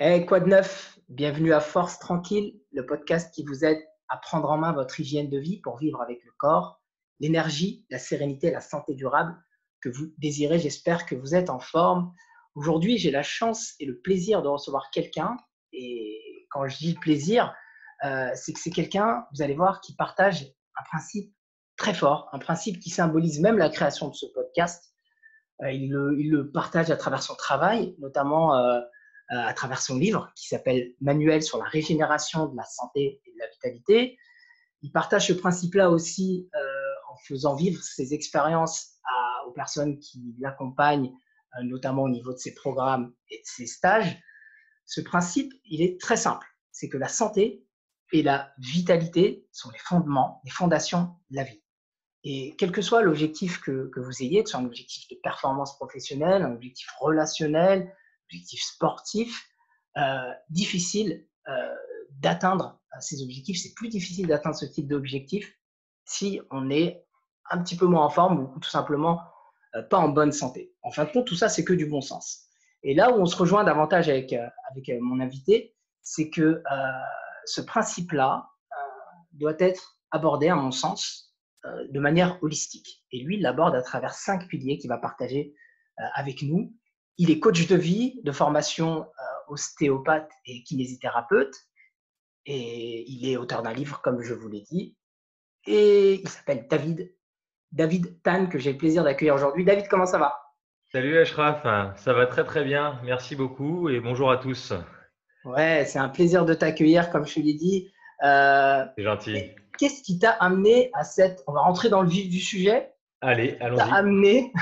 Quoi de neuf? Bienvenue à Force Tranquille, le podcast qui vous aide à prendre en main votre hygiène de vie pour vivre avec le corps, l'énergie, la sérénité, la santé durable que vous désirez. J'espère que vous êtes en forme. Aujourd'hui, j'ai la chance et le plaisir de recevoir quelqu'un. Et quand je dis plaisir, c'est que c'est quelqu'un, vous allez voir, qui partage un principe très fort, un principe qui symbolise même la création de ce podcast. Il le partage à travers son travail, notamment à travers son livre qui s'appelle Manuel sur la régénération de la santé et de la vitalité. Il partage ce principe-là aussi en faisant vivre ses expériences aux personnes qui l'accompagnent, notamment au niveau de ses programmes et de ses stages. Ce principe, il est très simple. C'est que la santé et la vitalité sont les fondements, les fondations de la vie. Et quel que soit l'objectif que vous ayez, que ce soit un objectif de performance professionnelle, un objectif relationnel, un objectif sportif, difficile d'atteindre ces objectifs. C'est plus difficile d'atteindre ce type d'objectif si on est un petit peu moins en forme ou tout simplement pas en bonne santé. En fin de compte, tout ça, c'est que du bon sens. Et là où on se rejoint davantage avec mon invité, c'est que ce principe-là doit être abordé, à mon sens, de manière holistique. Et lui, il l'aborde à travers 5 piliers qu'il va partager avec nous. Il est coach de vie, de formation ostéopathe et kinésithérapeute. Et il est auteur d'un livre, comme je vous l'ai dit. Et il s'appelle David Tan, que j'ai le plaisir d'accueillir aujourd'hui. David, comment ça va? Salut Ashraf, ça va très très bien, merci beaucoup et bonjour à tous. Ouais, c'est un plaisir de t'accueillir, comme je te l'ai dit. Euh, C'est gentil. Qu'est-ce qui t'a amené à cette... On va rentrer dans le vif du sujet. Allez, Qu'est-ce qui t'a allons-y. amené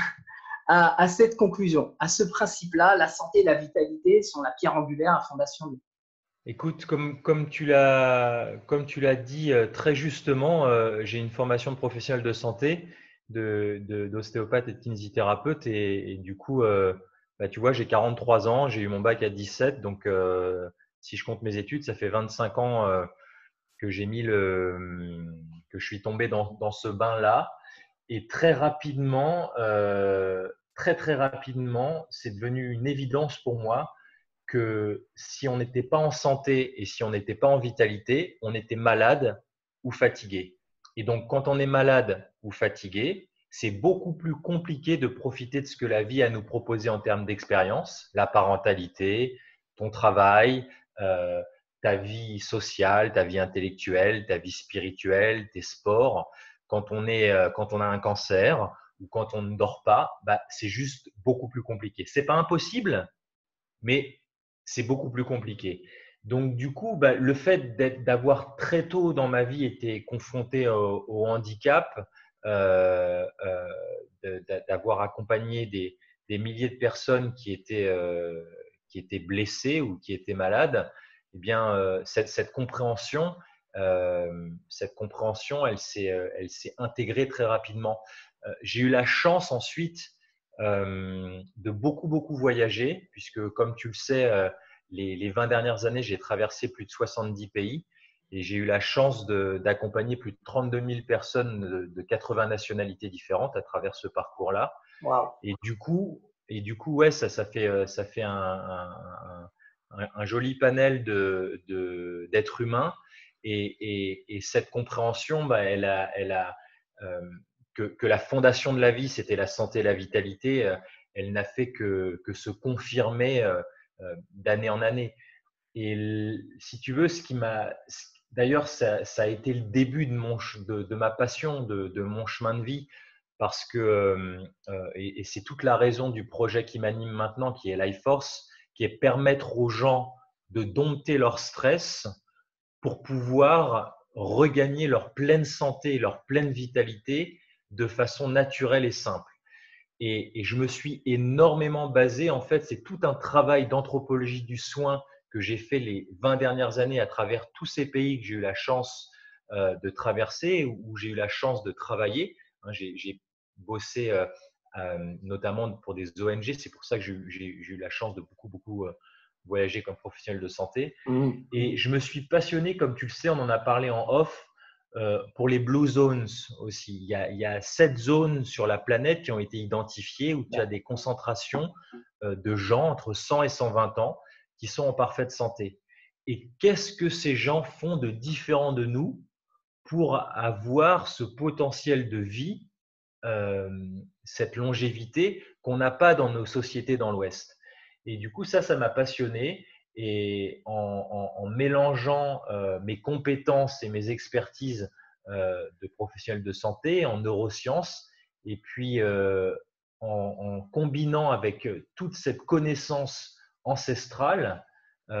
à cette conclusion, à ce principe-là? La santé et la vitalité sont la pierre angulaire, la fondation de... Écoute, comme tu l'as dit très justement, j'ai une formation de professionnel de santé, d'ostéopathe et de kinésithérapeute et du coup, bah, tu vois, j'ai 43 ans, j'ai eu mon bac à 17, donc si je compte mes études, ça fait 25 ans que que je suis tombé dans ce bain-là. Et très rapidement, très très rapidement, c'est devenu une évidence pour moi que si on n'était pas en santé et si on n'était pas en vitalité, on était malade ou fatigué. Et donc, quand on est malade ou fatigué, c'est beaucoup plus compliqué de profiter de ce que la vie a à nous proposer en termes d'expérience, la parentalité, ton travail, euh, ta vie sociale, ta vie intellectuelle, ta vie spirituelle, tes sports. Quand on a un cancer ou quand on ne dort pas, bah, c'est juste beaucoup plus compliqué. C'est pas impossible, mais c'est beaucoup plus compliqué. Donc, du coup, bah, le fait d'avoir très tôt dans ma vie été confronté au handicap, d'avoir accompagné des milliers de personnes qui étaient blessées ou qui étaient malades, eh bien, cette compréhension, elle s'est intégrée très rapidement. J'ai eu la chance ensuite de beaucoup, beaucoup voyager, puisque comme tu le sais, les 20 dernières années, j'ai traversé plus de 70 pays et j'ai eu la chance d'accompagner plus de 32 000 personnes de 80 nationalités différentes à travers ce parcours-là. Waouh. Et du coup, ouais, ça fait un joli panel d'êtres humains. Et cette compréhension, bah, euh, que la fondation de la vie, c'était la santé et la vitalité, elle n'a fait que se confirmer d'année en année. Et si tu veux, d'ailleurs, ça a été le début de ma passion, de mon chemin de vie, parce que, et c'est toute la raison du projet qui m'anime maintenant, qui est Life Force, qui est permettre aux gens de dompter leur stress pour pouvoir regagner leur pleine santé et leur pleine vitalité de façon naturelle et simple. Et je me suis énormément basé, en fait, c'est tout un travail d'anthropologie du soin que j'ai fait les 20 dernières années à travers tous ces pays que j'ai eu la chance de traverser, où j'ai eu la chance de travailler. J'ai bossé notamment pour des ONG, c'est pour ça que j'ai eu la chance de beaucoup, beaucoup voyager comme professionnel de santé. Et je me suis passionné, comme tu le sais, on en a parlé en off, pour les Blue Zones aussi. Il y a 7 zones sur la planète qui ont été identifiées où tu as des concentrations de gens entre 100 et 120 ans qui sont en parfaite santé. Et qu'est-ce que ces gens font de différent de nous pour avoir ce potentiel de vie, cette longévité qu'on n'a pas dans nos sociétés dans l'Ouest. Et du coup, ça m'a passionné. Et en mélangeant mes compétences et mes expertises de professionnel de santé en neurosciences, et puis en combinant avec toute cette connaissance ancestrale, eh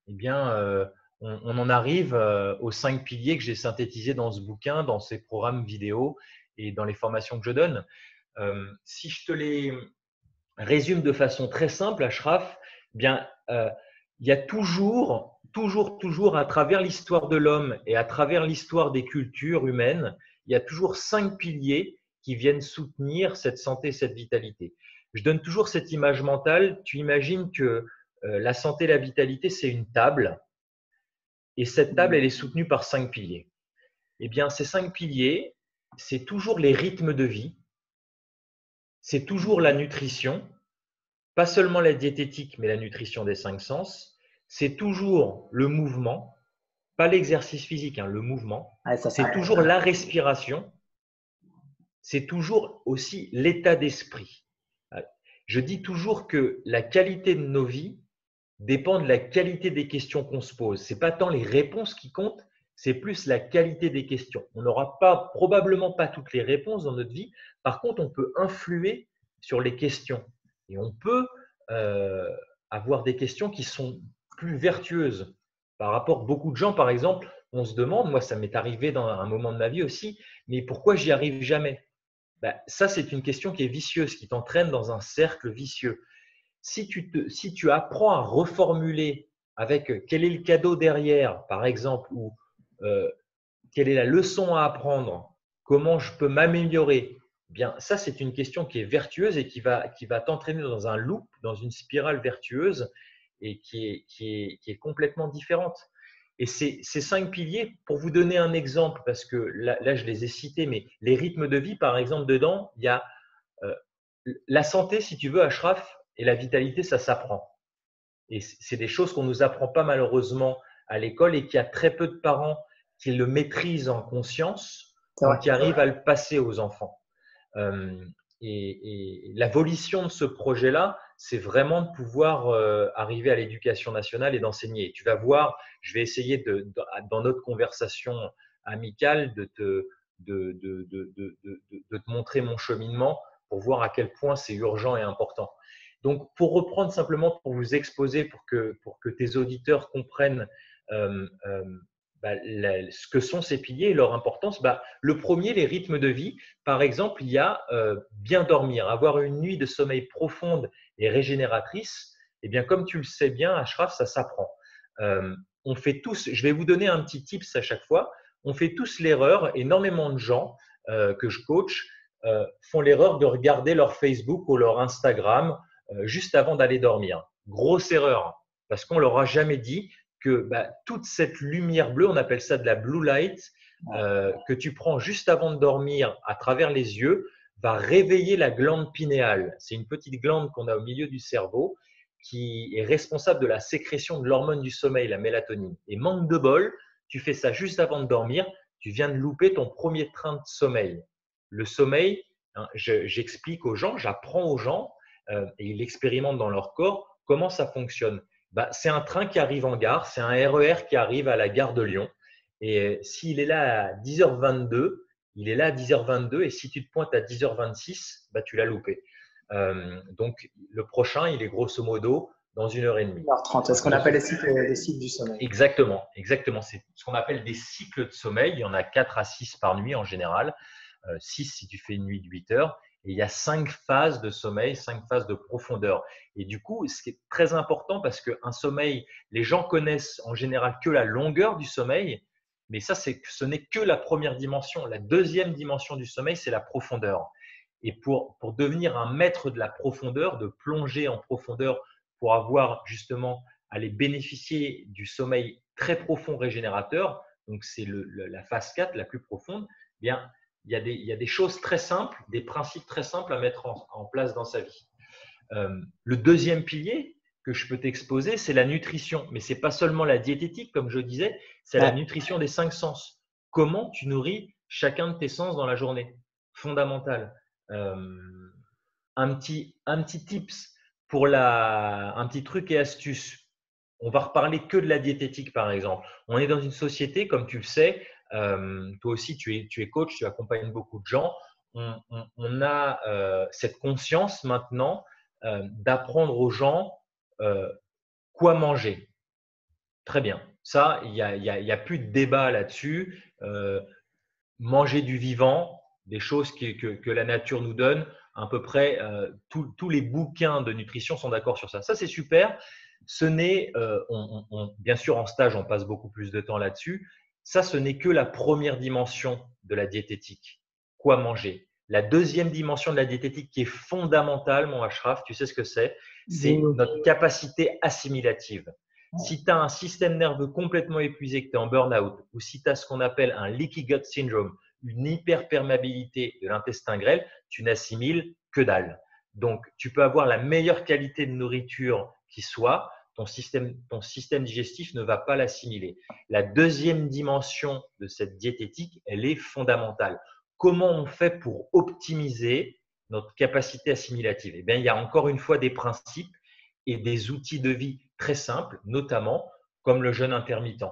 bien, on en arrive aux 5 piliers que j'ai synthétisés dans ce bouquin, dans ces programmes vidéo et dans les formations que je donne. Si je te les résume de façon très simple, Ashraf, eh bien, il y a toujours, à travers l'histoire de l'homme et à travers l'histoire des cultures humaines, il y a toujours 5 piliers qui viennent soutenir cette santé, cette vitalité. Je donne toujours cette image mentale. Tu imagines que la santé et la vitalité, c'est une table. Et cette table, elle est soutenue par 5 piliers. Eh bien, ces 5 piliers, c'est toujours les rythmes de vie, c'est toujours la nutrition, pas seulement la diététique, mais la nutrition des 5 sens. C'est toujours le mouvement, pas l'exercice physique, le mouvement. C'est toujours la respiration. C'est toujours aussi l'état d'esprit. Je dis toujours que la qualité de nos vies dépend de la qualité des questions qu'on se pose. Ce n'est pas tant les réponses qui comptent, c'est plus la qualité des questions. On n'aura probablement pas toutes les réponses dans notre vie. Par contre, on peut influer sur les questions. Et on peut avoir des questions qui sont plus vertueuses. Par rapport à beaucoup de gens, par exemple, on se demande, moi ça m'est arrivé dans un moment de ma vie aussi, mais pourquoi j'y arrive jamais? Ça, c'est une question qui est vicieuse, qui t'entraîne dans un cercle vicieux. Si tu apprends à reformuler avec quel est le cadeau derrière, par exemple, ou quelle est la leçon à apprendre, comment je peux m'améliorer, bien ça c'est une question qui est vertueuse et qui va t'entraîner dans un loop, dans une spirale vertueuse et qui est complètement différente. Et ces 5 piliers, pour vous donner un exemple, parce que là je les ai cités, mais les rythmes de vie, par exemple, dedans, il y a la santé, si tu veux, Ashraf, et la vitalité, ça s'apprend. Et c'est des choses qu'on ne nous apprend pas malheureusement à l'école et qu'il y a très peu de parents qui le maîtrisent en conscience ou qui arrivent à le passer aux enfants. Et la volition de ce projet-là, c'est vraiment de pouvoir arriver à l'éducation nationale et d'enseigner. Tu vas voir, je vais essayer dans notre conversation amicale de te montrer mon cheminement pour voir à quel point c'est urgent et important. Donc, pour reprendre simplement, pour vous exposer, pour que tes auditeurs comprennent ce que sont ces piliers et leur importance, le premier, les rythmes de vie. Par exemple, il y a bien dormir, avoir une nuit de sommeil profonde et régénératrice. Eh bien, comme tu le sais bien, Ashraf, ça s'apprend. On fait tous, je vais vous donner un petit tips à chaque fois, on fait tous l'erreur, énormément de gens que je coach font l'erreur de regarder leur Facebook ou leur Instagram juste avant d'aller dormir. Grosse erreur, parce qu'on leur a jamais dit que toute cette lumière bleue, on appelle ça de la blue light, que tu prends juste avant de dormir à travers les yeux, va réveiller la glande pinéale. C'est une petite glande qu'on a au milieu du cerveau qui est responsable de la sécrétion de l'hormone du sommeil, la mélatonine. Et manque de bol, tu fais ça juste avant de dormir, tu viens de louper ton premier train de sommeil. Le sommeil, j'explique aux gens, j'apprends aux gens, et ils l'expérimentent dans leur corps, comment ça fonctionne. C'est un train qui arrive en gare, c'est un RER qui arrive à la gare de Lyon. Et s'il est là à 10h22, il est là à 10h22 et si tu te pointes à 10h26, tu l'as loupé. Donc, le prochain, il est grosso modo dans 1h30. 1h30, c'est ce qu'on appelle les cycles du sommeil. Exactement. C'est ce qu'on appelle des cycles de sommeil. Il y en a 4 à 6 par nuit en général. 6 si tu fais une nuit de 8 heures. Et il y a 5 phases de sommeil, 5 phases de profondeur. Et du coup, ce qui est très important parce qu'un sommeil, les gens connaissent en général que la longueur du sommeil, mais ça, ce n'est que la première dimension. La deuxième dimension du sommeil, c'est la profondeur. Et pour devenir un maître de la profondeur, de plonger en profondeur pour avoir justement aller bénéficier du sommeil très profond régénérateur, donc c'est la phase 4, la plus profonde, eh bien, il y a des choses très simples, des principes très simples à mettre en place dans sa vie. Le deuxième pilier que je peux t'exposer, c'est la nutrition. Mais ce n'est pas seulement la diététique, comme je disais, c'est la Ouais. nutrition des 5 sens. Comment tu nourris chacun de tes sens dans la journée? Fondamental. Euh, un petit tips un petit truc et astuce. On va reparler que de la diététique, par exemple. On est dans une société, comme tu le sais, toi aussi, tu es coach, tu accompagnes beaucoup de gens. On a cette conscience maintenant d'apprendre aux gens euh, quoi manger. Très bien. Ça, il y a plus de débat là-dessus. Manger du vivant, des choses que la nature nous donne, à peu près tous les bouquins de nutrition sont d'accord sur ça. Ça, c'est super. Ce n'est, bien sûr, en stage, on passe beaucoup plus de temps là-dessus. Ça, ce n'est que la première dimension de la diététique. Quoi manger? La deuxième dimension de la diététique qui est fondamentale, mon Ashraf, tu sais ce que c'est? C'est notre capacité assimilative. Si tu as un système nerveux complètement épuisé, que tu es en burn-out, ou si tu as ce qu'on appelle un leaky gut syndrome, une hyperperméabilité de l'intestin grêle, tu n'assimiles que dalle. Donc, tu peux avoir la meilleure qualité de nourriture qui soit, ton système digestif ne va pas l'assimiler. La deuxième dimension de cette diététique, elle est fondamentale. Comment on fait pour optimiser notre capacité assimilative? Eh bien, il y a encore une fois des principes et des outils de vie très simples, notamment comme le jeûne intermittent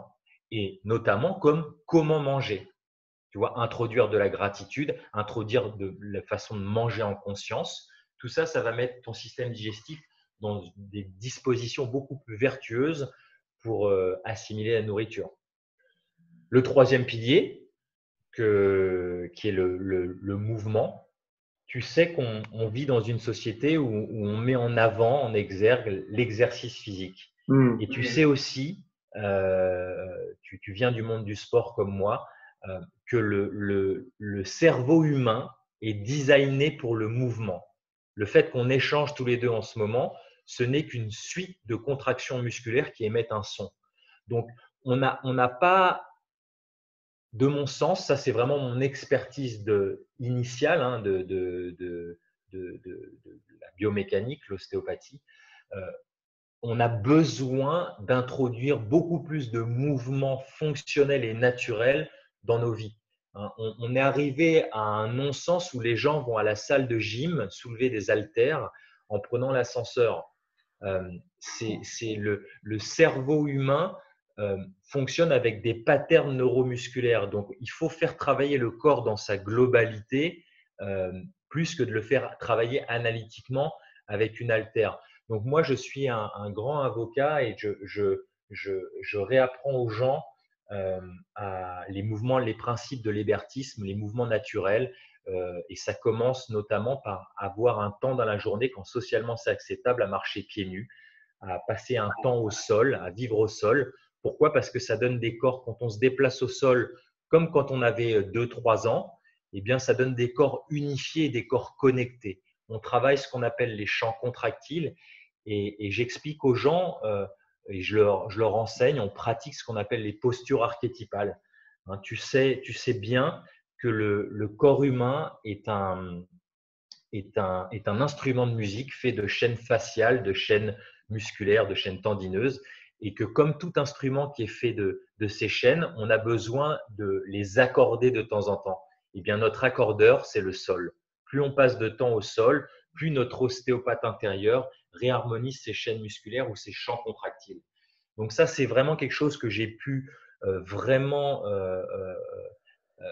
et notamment comme comment manger. Tu vois, introduire de la gratitude, introduire de la façon de manger en conscience. Tout ça, ça va mettre ton système digestif dans des dispositions beaucoup plus vertueuses pour assimiler la nourriture. Le troisième pilier, qui est le mouvement, tu sais qu'on vit dans une société où on met en avant, en exergue l'exercice physique. Et tu sais aussi, tu viens du monde du sport comme moi, que le cerveau humain est designé pour le mouvement. Le fait qu'on échange tous les deux en ce moment, ce n'est qu'une suite de contractions musculaires qui émettent un son. Donc, on n'a pas, de mon sens, ça c'est vraiment mon expertise initiale de la biomécanique, l'ostéopathie. Euh, on a besoin d'introduire beaucoup plus de mouvements fonctionnels et naturels dans nos vies. On est arrivé à un non-sens où les gens vont à la salle de gym soulever des haltères en prenant l'ascenseur. C'est le cerveau humain fonctionne avec des patterns neuromusculaires. Donc, il faut faire travailler le corps dans sa globalité plus que de le faire travailler analytiquement avec une haltère. Donc, moi, je suis un grand avocat et je réapprends aux gens les mouvements, les principes de l'hébertisme, les mouvements naturels. Et ça commence notamment par avoir un temps dans la journée, quand socialement c'est acceptable, à marcher pieds nus, à passer un temps au sol, à vivre au sol. Pourquoi? Parce que ça donne des corps, quand on se déplace au sol, comme quand on avait 2-3 ans, eh bien, ça donne des corps unifiés, des corps connectés. On travaille ce qu'on appelle les champs contractiles et j'explique aux gens et je leur enseigne, on pratique ce qu'on appelle les postures archétypales. Hein, tu sais bien que le corps humain est un instrument de musique fait de chaînes faciales, de chaînes musculaires, de chaînes tendineuses, et que comme tout instrument qui est fait de ces chaînes, on a besoin de les accorder de temps en temps. Eh bien, notre accordeur, c'est le sol. Plus on passe de temps au sol, plus notre ostéopathe intérieur réharmonise ses chaînes musculaires ou ses champs contractiles. Donc ça, c'est vraiment quelque chose que j'ai pu vraiment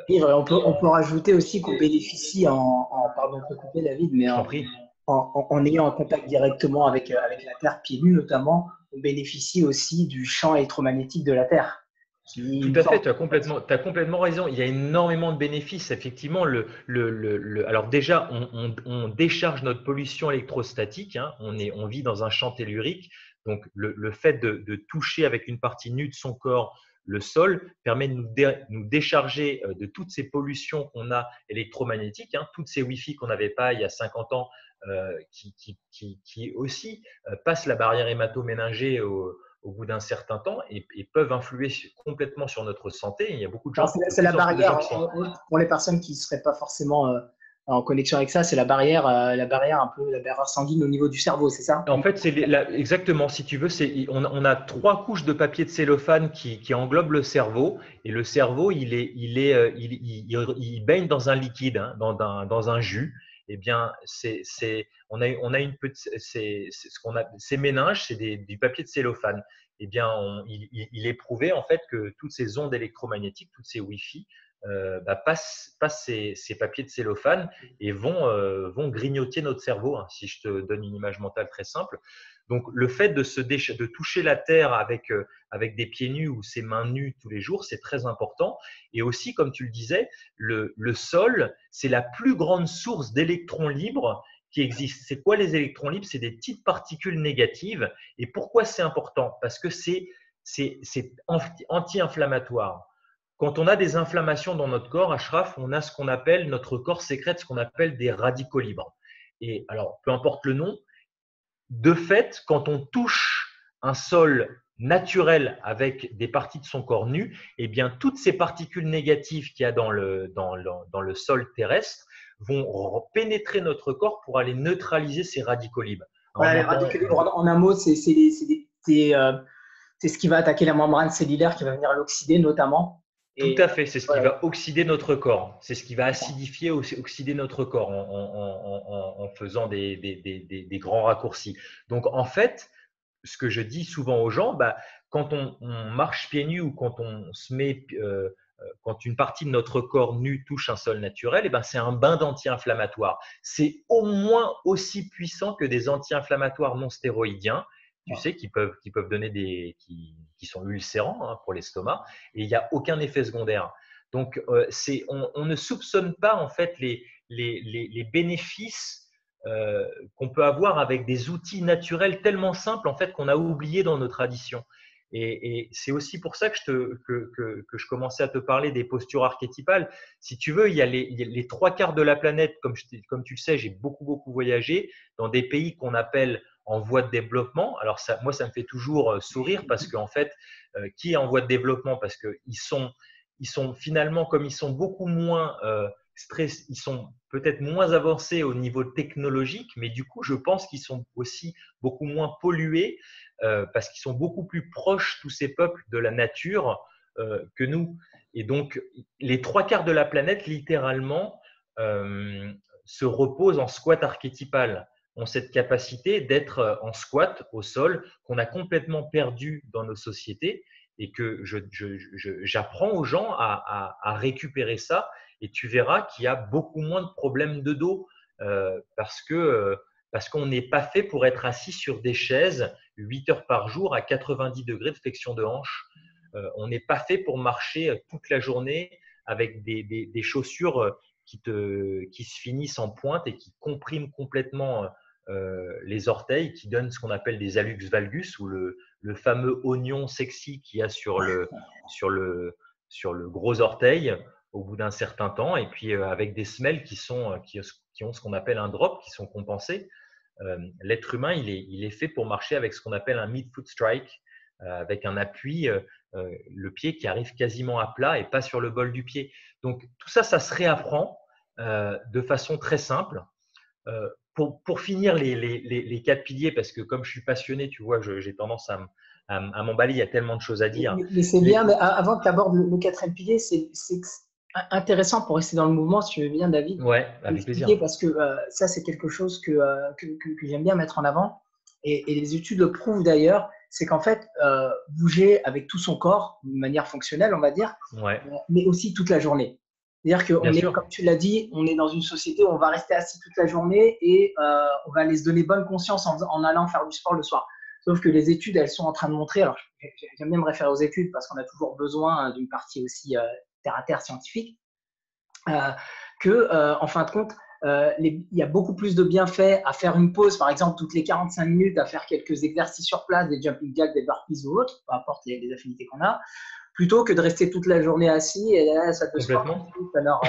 Vivre. Et on peut rajouter aussi qu'on bénéficie pardon de te couper David, mais je t'en prie. en ayant un contact directement avec la Terre, pieds nus notamment, on bénéficie aussi du champ électromagnétique de la Terre. Tout à fait, tu as complètement raison. Il y a énormément de bénéfices. Effectivement, alors déjà, on décharge notre pollution électrostatique. Hein. On vit dans un champ tellurique. Donc, le fait de toucher avec une partie nue de son corps le sol permet de nous décharger de toutes ces pollutions qu'on a électromagnétiques, hein, toutes ces Wi-Fi qu'on n'avait pas il y a 50 ans, qui aussi passent la barrière hémato-méningée au bout d'un certain temps et peuvent influer complètement sur notre santé. Il y a beaucoup de gens, C'est la de plus en plus de gens barrière qui sont… pour les personnes qui ne seraient pas forcément en connexion avec ça, c'est la barrière un peu, la barrière sanguine au niveau du cerveau, c'est ça? En fait, exactement, si tu veux, on a trois couches de papier de cellophane qui englobent le cerveau. Et le cerveau, il baigne dans un liquide, hein, dans un jus. Eh bien, on a une petite, c'est ce qu'on a, ces méninges, c'est du papier de cellophane. Eh bien, il est prouvé en fait que toutes ces ondes électromagnétiques, toutes ces Wi-Fi, passent ces papiers de cellophane et vont grignoter notre cerveau, hein, si je te donne une image mentale très simple. Donc, le fait de toucher la terre avec des pieds nus ou ses mains nues tous les jours, c'est très important. Et aussi, comme tu le disais, le sol, c'est la plus grande source d'électrons libres qui existe. C'est quoi les électrons libres? C'est des petites particules négatives. Et pourquoi c'est important? Parce que c'est anti-inflammatoire. Quand on a des inflammations dans notre corps, Ashraf, on a ce qu'on appelle, notre corps sécrète ce qu'on appelle des radicaux libres. Et alors, peu importe le nom, de fait, quand on touche un sol naturel avec des parties de son corps nu, eh bien, toutes ces particules négatives qu'il y a dans le sol terrestre vont pénétrer notre corps pour aller neutraliser ces radicaux libres. Voilà, les radicaux libres, en un mot, c'est ce qui va attaquer la membrane cellulaire, qui va venir l'oxyder notamment. Tout à fait, c'est ce qui va oxyder notre corps. C'est ce qui va acidifier, oxyder notre corps en faisant des grands raccourcis. Donc, en fait, ce que je dis souvent aux gens, quand on marche pieds nus ou quand on se met, quand une partie de notre corps nu touche un sol naturel, c'est un bain d'anti-inflammatoire. C'est au moins aussi puissant que des anti-inflammatoires non stéroïdiens, tu sais, qui peuvent donner qui sont ulcérants, hein, pour l'estomac, et il n'y a aucun effet secondaire. Donc, on ne soupçonne pas en fait les bénéfices qu'on peut avoir avec des outils naturels tellement simples en fait qu'on a oublié dans nos traditions. Et c'est aussi pour ça que je commençais à te parler des postures archétypales. Si tu veux, il y a les trois quarts de la planète, comme tu le sais, j'ai beaucoup voyagé dans des pays qu'on appelle en voie de développement. Alors moi, ça me fait toujours sourire parce qu'en fait, qui est en voie de développement? Parce qu'ils sont finalement, comme ils sont beaucoup moins ils sont peut-être moins avancés au niveau technologique, mais du coup, je pense qu'ils sont aussi beaucoup moins pollués parce qu'ils sont beaucoup plus proches, tous ces peuples, de la nature que nous. Et donc, les trois quarts de la planète, littéralement, se reposent en squat archétypal, ont cette capacité d'être en squat au sol qu'on a complètement perdu dans nos sociétés et que j'apprends aux gens à récupérer ça. Et tu verras qu'il y a beaucoup moins de problèmes de dos parce qu'on n'est pas fait pour être assis sur des chaises 8 heures par jour à 90 degrés de flexion de hanche. On n'est pas fait pour marcher toute la journée avec des chaussures qui se finissent en pointe et qui compriment complètement les orteils, qui donnent ce qu'on appelle des hallux valgus, ou le fameux oignon sexy qu'il y a sur le gros orteil au bout d'un certain temps, et puis avec des semelles qui ont ce qu'on appelle un drop, qui sont compensés. L'être humain, il est fait pour marcher avec ce qu'on appelle un mid-foot strike, avec un appui, le pied qui arrive quasiment à plat et pas sur le bol du pied. Donc tout ça, ça se réapprend de façon très simple. Pour finir les quatre piliers, parce que comme je suis passionné, tu vois, j'ai tendance à m'emballer, il y a tellement de choses à dire. Mais c'est bien, mais avant que tu abordes le quatrième pilier, c'est intéressant pour rester dans le mouvement, si tu veux bien, David. Ouais, avec plaisir. Parce que ça, c'est quelque chose que j'aime bien mettre en avant. Et les études le prouvent d'ailleurs, c'est qu'en fait, bouger avec tout son corps, de manière fonctionnelle, on va dire, ouais. Mais aussi toute la journée. C'est-à-dire que, comme tu l'as dit, on est dans une société où on va rester assis toute la journée et on va aller se donner bonne conscience en allant faire du sport le soir. Sauf que les études, elles sont en train de montrer, alors j'aime bien me référer aux études parce qu'on a toujours besoin d'une partie aussi terre-à-terre scientifique, en fin de compte, il y a beaucoup plus de bienfaits à faire une pause, par exemple, toutes les 45 minutes, à faire quelques exercices sur place, des jumping jacks, des burpees ou autres, peu importe les affinités qu'on a, plutôt que de rester toute la journée assis et là, ça te sport. Alors,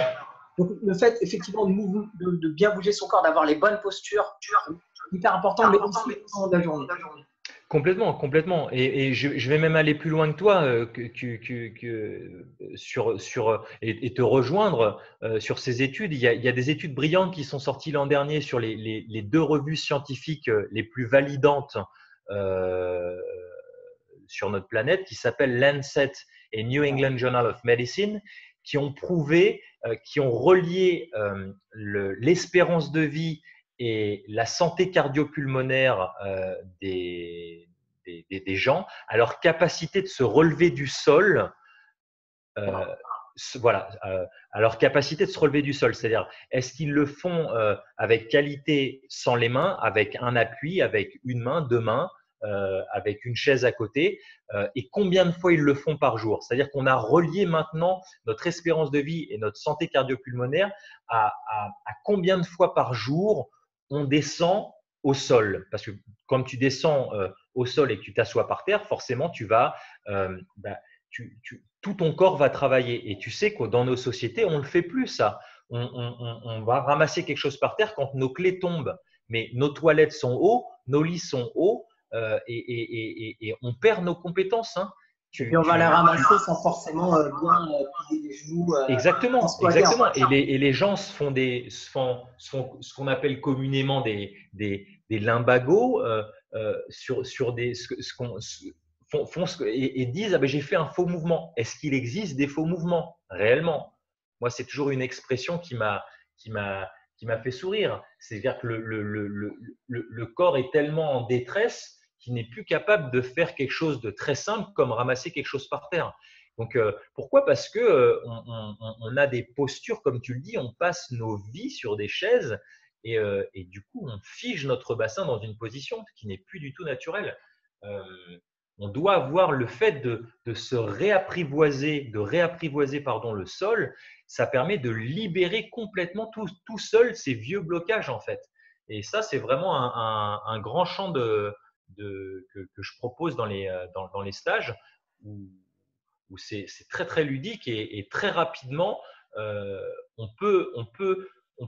donc, le fait, effectivement, de bien bouger son corps, d'avoir les bonnes postures, c'est hyper important, mais aussi de la journée. Complètement, complètement. Et je vais même aller plus loin que toi et te rejoindre sur ces études. Il y a des études brillantes qui sont sorties l'an dernier sur les deux revues scientifiques les plus validantes euh, sur notre planète, qui s'appellent Lancet et New England Journal of Medicine, qui ont prouvé, qui ont relié l'espérance de vie et la santé cardio-pulmonaire des gens à leur capacité de se relever du sol. Voilà, à leur capacité de se relever du sol. C'est-à-dire, est-ce qu'ils le font avec qualité sans les mains, avec un appui, avec une main, deux mains, avec une chaise à côté, et combien de fois ils le font par jour. C'est-à-dire qu'on a relié maintenant notre espérance de vie et notre santé cardio-pulmonaire à combien de fois par jour on descend au sol. Parce que quand tu descends au sol et que tu t'assois par terre, forcément, tu vas… tout ton corps va travailler. Et tu sais que dans nos sociétés, on ne le fait plus, ça. On va ramasser quelque chose par terre quand nos clés tombent. Mais nos toilettes sont hauts, nos lits sont hauts, et on perd nos compétences. Hein. Et puis on va la ramasser sans forcément bien plier les genoux. Exactement, exactement. Et les gens se font ce qu'on appelle communément des limbagos sur des et disent ah ben, j'ai fait un faux mouvement. Est-ce qu'il existe des faux mouvements réellement? Moi, c'est toujours une expression qui m'a fait sourire. C'est-à-dire que le corps est tellement en détresse qu'il n'est plus capable de faire quelque chose de très simple comme ramasser quelque chose par terre. Donc, pourquoi? Parce que on a des postures, comme tu le dis, on passe nos vies sur des chaises et du coup, on fige notre bassin dans une position qui n'est plus du tout naturelle. On doit avoir le fait de se réapprivoiser, le sol. Ça permet de libérer complètement tout seul ces vieux blocages en fait. Et ça, c'est vraiment un grand champ que je propose dans les stages où c'est très très ludique et très rapidement on peut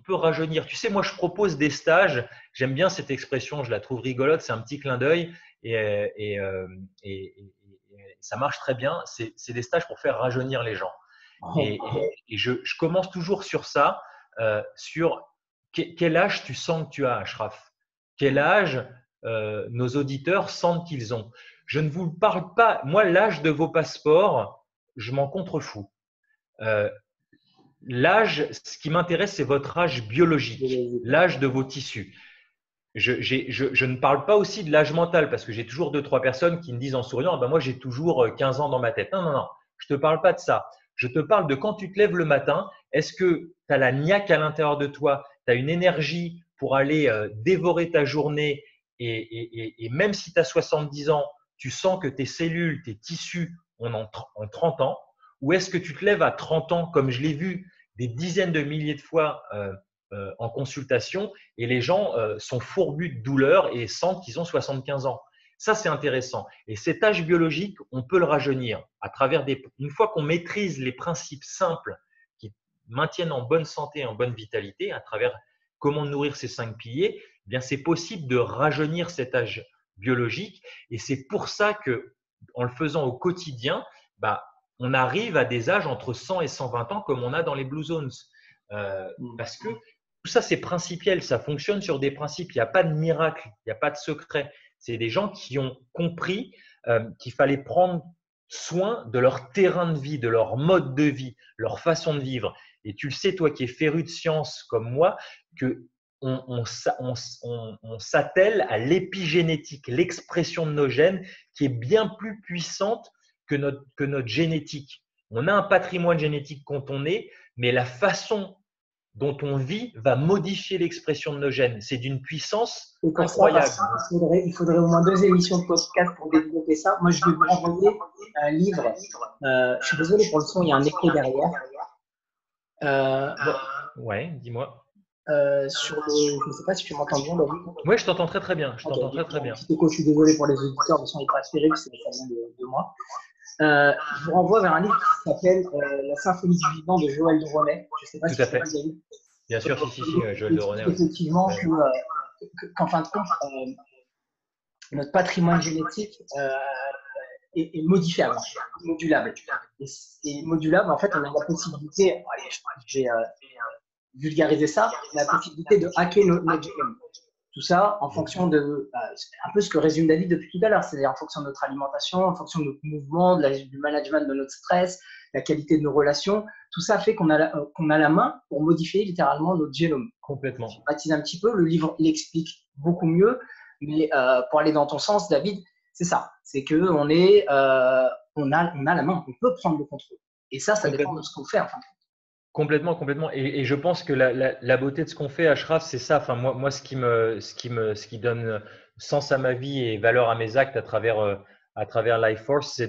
rajeunir. Tu sais, moi je propose des stages. J'aime bien cette expression, je la trouve rigolote. C'est un petit clin d'œil et ça marche très bien. C'est des stages pour faire rajeunir les gens. Et je commence toujours sur ça, sur quel âge tu sens que tu as, Ashraf? Quel âge nos auditeurs sentent qu'ils ont? Je ne vous parle pas, moi, l'âge de vos passeports, je m'en contrefous. L'âge, ce qui m'intéresse, c'est votre âge biologique, l'âge de vos tissus. Je ne parle pas aussi de l'âge mental parce que j'ai toujours 2-3 personnes qui me disent en souriant ah ben moi j'ai toujours 15 ans dans ma tête. Non, non, non, je ne te parle pas de ça. Je te parle de quand tu te lèves le matin, est-ce que tu as la niaque à l'intérieur de toi, tu as une énergie pour aller dévorer ta journée et même si tu as 70 ans, tu sens que tes cellules, tes tissus ont 30 ans, ou est-ce que tu te lèves à 30 ans comme je l'ai vu des dizaines de milliers de fois en consultation et les gens sont fourbus de douleur et sentent qu'ils ont 75 ans. Ça, c'est intéressant. Et cet âge biologique, on peut le rajeunir à travers une fois qu'on maîtrise les principes simples qui maintiennent en bonne santé, en bonne vitalité, à travers comment nourrir ces 5 piliers, eh bien c'est possible de rajeunir cet âge biologique. Et c'est pour ça que, en le faisant au quotidien, on arrive à des âges entre 100 et 120 ans comme on a dans les Blue Zones. Parce que tout ça, c'est principiel, ça fonctionne sur des principes. Il n'y a pas de miracle, il n'y a pas de secret. C'est des gens qui ont compris qu'il fallait prendre soin de leur terrain de vie, de leur mode de vie, leur façon de vivre. Et tu le sais, toi qui es féru de science comme moi, qu'on s'attelle à l'épigénétique, l'expression de nos gènes qui est bien plus puissante que notre génétique. On a un patrimoine génétique quand on est, mais la façon dont on vit va modifier l'expression de nos gènes. C'est d'une puissance incroyable. Il faudrait au moins 2 émissions de podcast pour développer ça. Moi, je vais vous envoyer un livre. Je suis désolé pour le son, il y a un écho derrière. Ouais, dis-moi. Je ne sais pas si tu m'entends bien, David. Oui, je t'entends très très bien. Je t'entends très bien. Petit écho, je suis désolé pour les auditeurs, le son n'est pas terrible, ça vient de moi. Je vous renvoie vers un livre qui s'appelle La symphonie du vivant de Joël de Ronet. Je ne sais pas si vous avez lu. Bien sûr, si, Joël de Ronet. Effectivement, qu'en fin de compte, notre patrimoine génétique est modifiable, modulable. Et modulable, en fait, on a la possibilité, allez, je vais vulgariser ça, on a la possibilité de hacker notre génome. Tout ça en fonction de, un peu ce que résume David depuis tout à l'heure, c'est-à-dire en fonction de notre alimentation, en fonction de notre mouvement, du management de notre stress, la qualité de nos relations. Tout ça fait qu'on a la main pour modifier littéralement notre génome. Complètement. Je baptise un petit peu, le livre l'explique beaucoup mieux, mais pour aller dans ton sens, David, c'est ça, c'est qu'on on a la main, on peut prendre le contrôle. Et ça dépend de ce qu'on fait en fin de compte. Complètement, complètement. Et je pense que la beauté de ce qu'on fait, Ashraf, c'est ça. Enfin, moi, ce qui donne sens à ma vie et valeur à mes actes à travers Life Force, c'est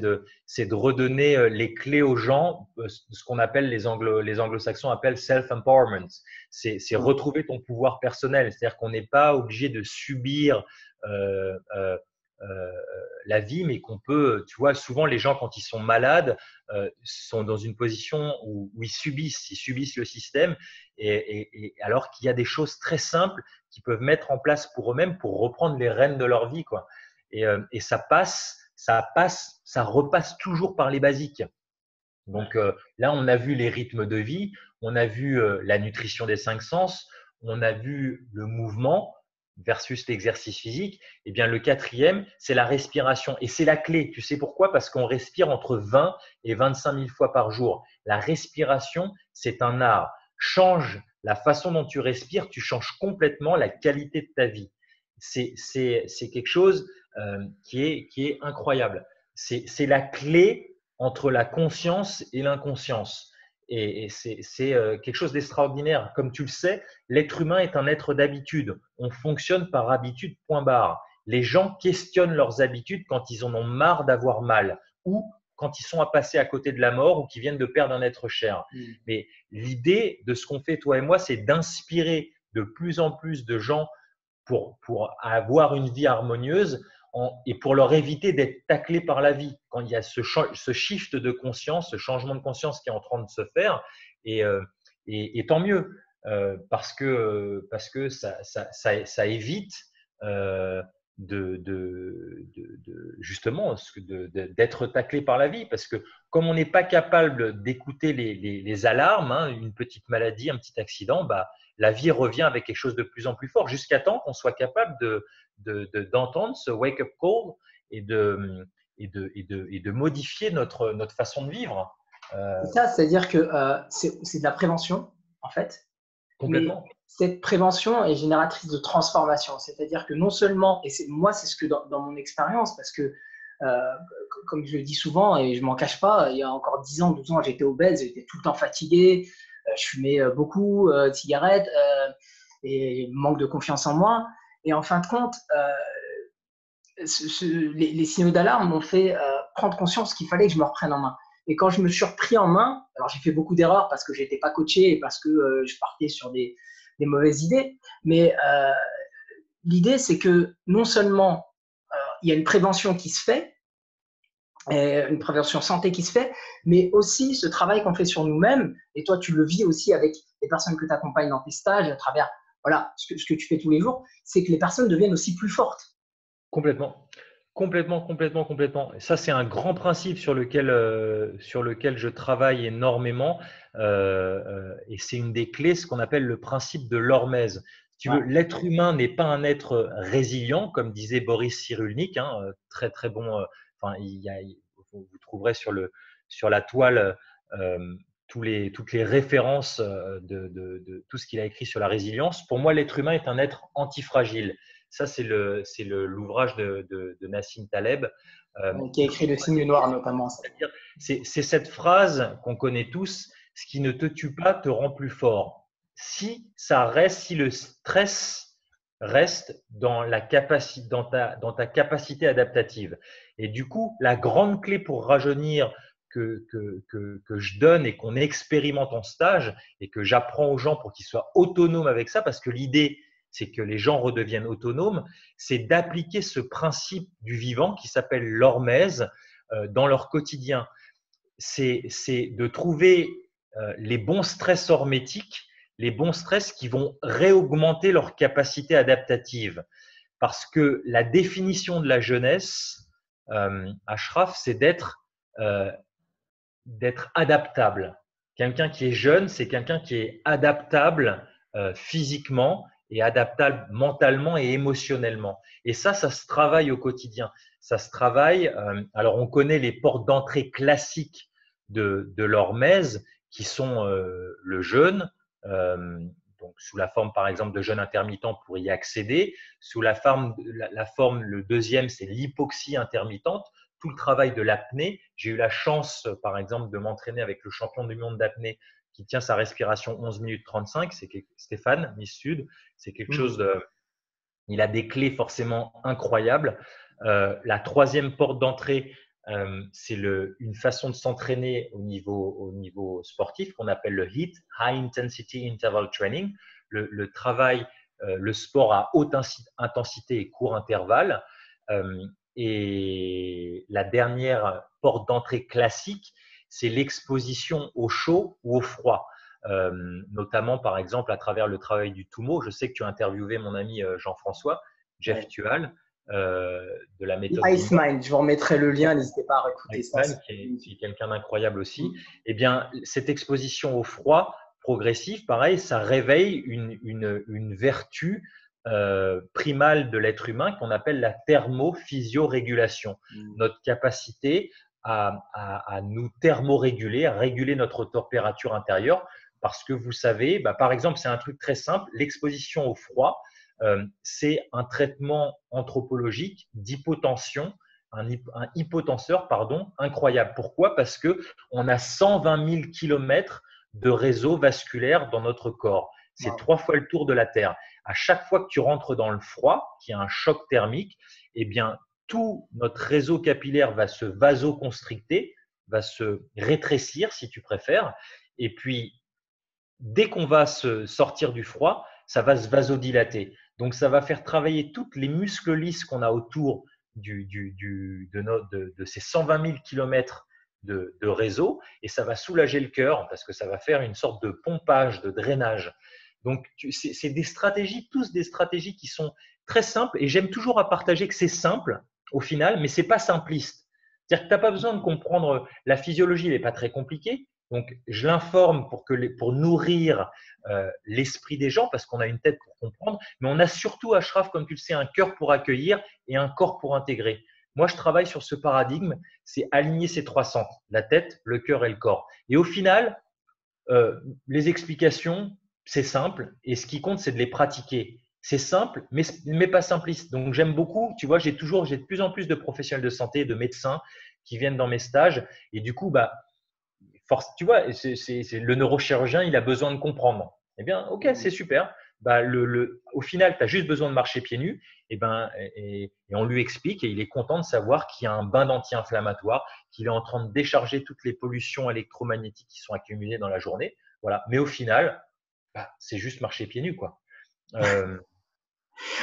de redonner les clés aux gens, ce qu'on appelle les anglo-saxons appellent self-empowerment. C'est retrouver ton pouvoir personnel. C'est-à-dire qu'on n'est pas obligé de subir la vie, mais qu'on peut, tu vois, souvent les gens quand ils sont malades sont dans une position où ils subissent le système, et alors qu'il y a des choses très simples qu'ils peuvent mettre en place pour eux-mêmes pour reprendre les rênes de leur vie, quoi. Et ça repasse toujours par les basiques. Donc là, on a vu les rythmes de vie, on a vu la nutrition des 5 sens, on a vu le mouvement versus l'exercice physique. Et bien le quatrième, c'est la respiration. Et c'est la clé. Tu sais pourquoi? Parce qu'on respire entre 20 et 25 000 fois par jour. La respiration, c'est un art. Change la façon dont tu respires, tu changes complètement la qualité de ta vie. C'est quelque chose qui est incroyable. C'est la clé entre la conscience et l'inconscience. Et c'est quelque chose d'extraordinaire. Comme tu le sais, l'être humain est un être d'habitude. On fonctionne par habitude, point barre. Les gens questionnent leurs habitudes quand ils en ont marre d'avoir mal ou quand ils sont à passer à côté de la mort ou qu'ils viennent de perdre un être cher. Mais l'idée de ce qu'on fait, toi et moi, c'est d'inspirer de plus en plus de gens pour avoir une vie harmonieuse et pour leur éviter d'être taclés par la vie. Quand il y a ce shift de conscience, ce changement de conscience qui est en train de se faire, et tant mieux, parce que ça évite justement d'être taclé par la vie, parce que comme on n'est pas capable d'écouter les alarmes, hein, une petite maladie, un petit accident, bah, la vie revient avec quelque chose de plus en plus fort, jusqu'à temps qu'on soit capable d'entendre ce wake-up call et de modifier notre façon de vivre. C'est ça, c'est-à-dire que c'est de la prévention, en fait. Complètement. Mais cette prévention est génératrice de transformation. C'est-à-dire que non seulement, et moi, c'est ce que dans mon expérience, parce que, comme je le dis souvent, et je ne m'en cache pas, il y a encore 10 ans, 12 ans, j'étais obèse, j'étais tout le temps fatigué, je fumais beaucoup de cigarettes, et manque de confiance en moi. Et en fin de compte, les signaux d'alarme m'ont fait prendre conscience qu'il fallait que je me reprenne en main. Et quand je me suis repris en main, alors j'ai fait beaucoup d'erreurs parce que je n'étais pas coaché et parce que je partais sur des mauvaises idées, mais l'idée c'est que non seulement il y a une prévention qui se fait, une prévention santé qui se fait, mais aussi ce travail qu'on fait sur nous-mêmes, et toi tu le vis aussi avec les personnes que tu accompagnes dans tes stages, à travers voilà, ce que tu fais tous les jours, c'est que les personnes deviennent aussi plus fortes. Complètement. Complètement. Ça, c'est un grand principe sur lequel je travaille énormément. Et c'est une des clés, ce qu'on appelle le principe de l'hormèse. Si tu veux, l'être humain n'est pas un être résilient, comme disait Boris Cyrulnik, hein, très très bon. Enfin, vous trouverez sur la toile toutes les références de tout ce qu'il a écrit sur la résilience. Pour moi, l'être humain est un être antifragile. Ça, c'est l'ouvrage de Nassim Taleb. Qui a écrit Le signe noir notamment. C'est cette phrase qu'on connaît tous, ce qui ne te tue pas te rend plus fort. Si le stress reste dans ta capacité adaptative. Et du coup, la grande clé pour rajeunir que je donne et qu'on expérimente en stage et que j'apprends aux gens pour qu'ils soient autonomes avec ça, parce que l'idée, c'est que les gens redeviennent autonomes, c'est d'appliquer ce principe du vivant qui s'appelle l'hormèse dans leur quotidien. C'est de trouver les bons stress hormétiques, les bons stress qui vont réaugmenter leur capacité adaptative. parce que la définition de la jeunesse, Ashraf, c'est d'être adaptable. Quelqu'un qui est jeune, c'est quelqu'un qui est adaptable physiquement et adaptable mentalement et émotionnellement. Et ça se travaille au quotidien. Ça se travaille. Alors, on connaît les portes d'entrée classiques de l'hormèse, qui sont le jeûne, donc sous la forme, par exemple, de jeûne intermittent pour y accéder. Sous la forme, le deuxième, c'est l'hypoxie intermittente, tout le travail de l'apnée. J'ai eu la chance, par exemple, de m'entraîner avec le champion du monde d'apnée qui tient sa respiration 11 minutes 35, c'est Stéphane, Miss Sud. C'est quelque chose de… Il a des clés forcément incroyables. La troisième porte d'entrée, c'est une façon de s'entraîner au niveau sportif qu'on appelle le HIIT, High Intensity Interval Training, le travail, le sport à haute intensité et court intervalle. Et la dernière porte d'entrée classique, c'est l'exposition au chaud ou au froid. Notamment, par exemple, à travers le travail du Tumo. Je sais que tu as interviewé mon ami Jean-François, Jeff Tual, de la méthode Ice Mind, je vous remettrai le lien, n'hésitez pas à écouter ça. Qui est quelqu'un d'incroyable aussi. Eh bien, cette exposition au froid progressive, pareil, ça réveille une vertu primale de l'être humain qu'on appelle la thermophysiorégulation. Notre capacité à nous thermoréguler, à réguler notre température intérieure. Parce que vous savez, par exemple, c'est un truc très simple, l'exposition au froid, c'est un traitement anthropologique d'hypotension, un hypotenseur, incroyable. Pourquoi? Parce qu'on a 120 000 kilomètres de réseau vasculaire dans notre corps. C'est 3 fois le tour de la Terre. À chaque fois que tu rentres dans le froid, qui est un choc thermique, eh bien, tout notre réseau capillaire va se vasoconstricter, va se rétrécir, si tu préfères. Et puis, dès qu'on va se sortir du froid, ça va se vasodilater. Donc, ça va faire travailler toutes les muscles lisses qu'on a autour de ces 120 000 kilomètres de réseau, et ça va soulager le cœur parce que ça va faire une sorte de pompage, de drainage. Donc, c'est des stratégies, tous des stratégies qui sont très simples, et j'aime toujours à partager que c'est simple au final, mais c'est pas simpliste. C'est-à-dire que tu n'as pas besoin de comprendre la physiologie, elle n'est pas très compliquée. Donc, je l'informe pour nourrir l'esprit des gens, parce qu'on a une tête pour comprendre, mais on a surtout, Ashraf, comme tu le sais, un cœur pour accueillir et un corps pour intégrer. Moi, je travaille sur ce paradigme, c'est aligner ces 3 centres, la tête, le cœur et le corps. Et au final, les explications, c'est simple, et ce qui compte, c'est de les pratiquer. C'est simple, mais pas simpliste. Donc, j'aime beaucoup, tu vois, j'ai de plus en plus de professionnels de santé, de médecins qui viennent dans mes stages, et du coup, tu vois, le neurochirurgien, il a besoin de comprendre. Eh bien, ok, c'est super. Au final, tu as juste besoin de marcher pieds nus, et on lui explique, et il est content de savoir qu'il y a un bain d'anti-inflammatoire, qu'il est en train de décharger toutes les pollutions électromagnétiques qui sont accumulées dans la journée. Voilà. Mais au final, c'est juste marcher pieds nus, quoi.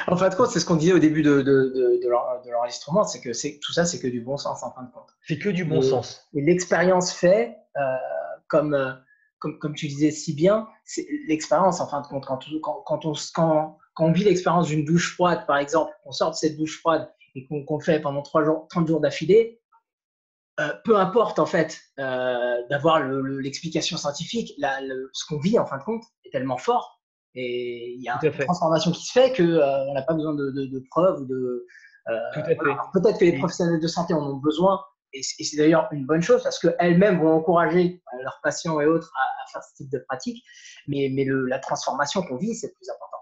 En fin de compte, c'est ce qu'on disait au début de l'enregistrement, c'est que tout ça, c'est que du bon sens en fin de compte. C'est que du bon sens. Et l'expérience fait, comme tu disais si bien, c'est l'expérience en fin de compte. Quand on vit l'expérience d'une douche froide, par exemple, on sort de cette douche froide et qu'on fait pendant 30 jours d'affilée, peu importe en fait d'avoir l'explication scientifique, ce qu'on vit en fin de compte est tellement fort. Et il y a une transformation qui se fait qu'on n'a pas besoin de preuves ou de. Peut-être que les professionnels de santé en ont besoin, et c'est d'ailleurs une bonne chose parce qu'elles-mêmes vont encourager leurs patients et autres à faire ce type de pratique. Mais la transformation qu'on vit, c'est le plus important.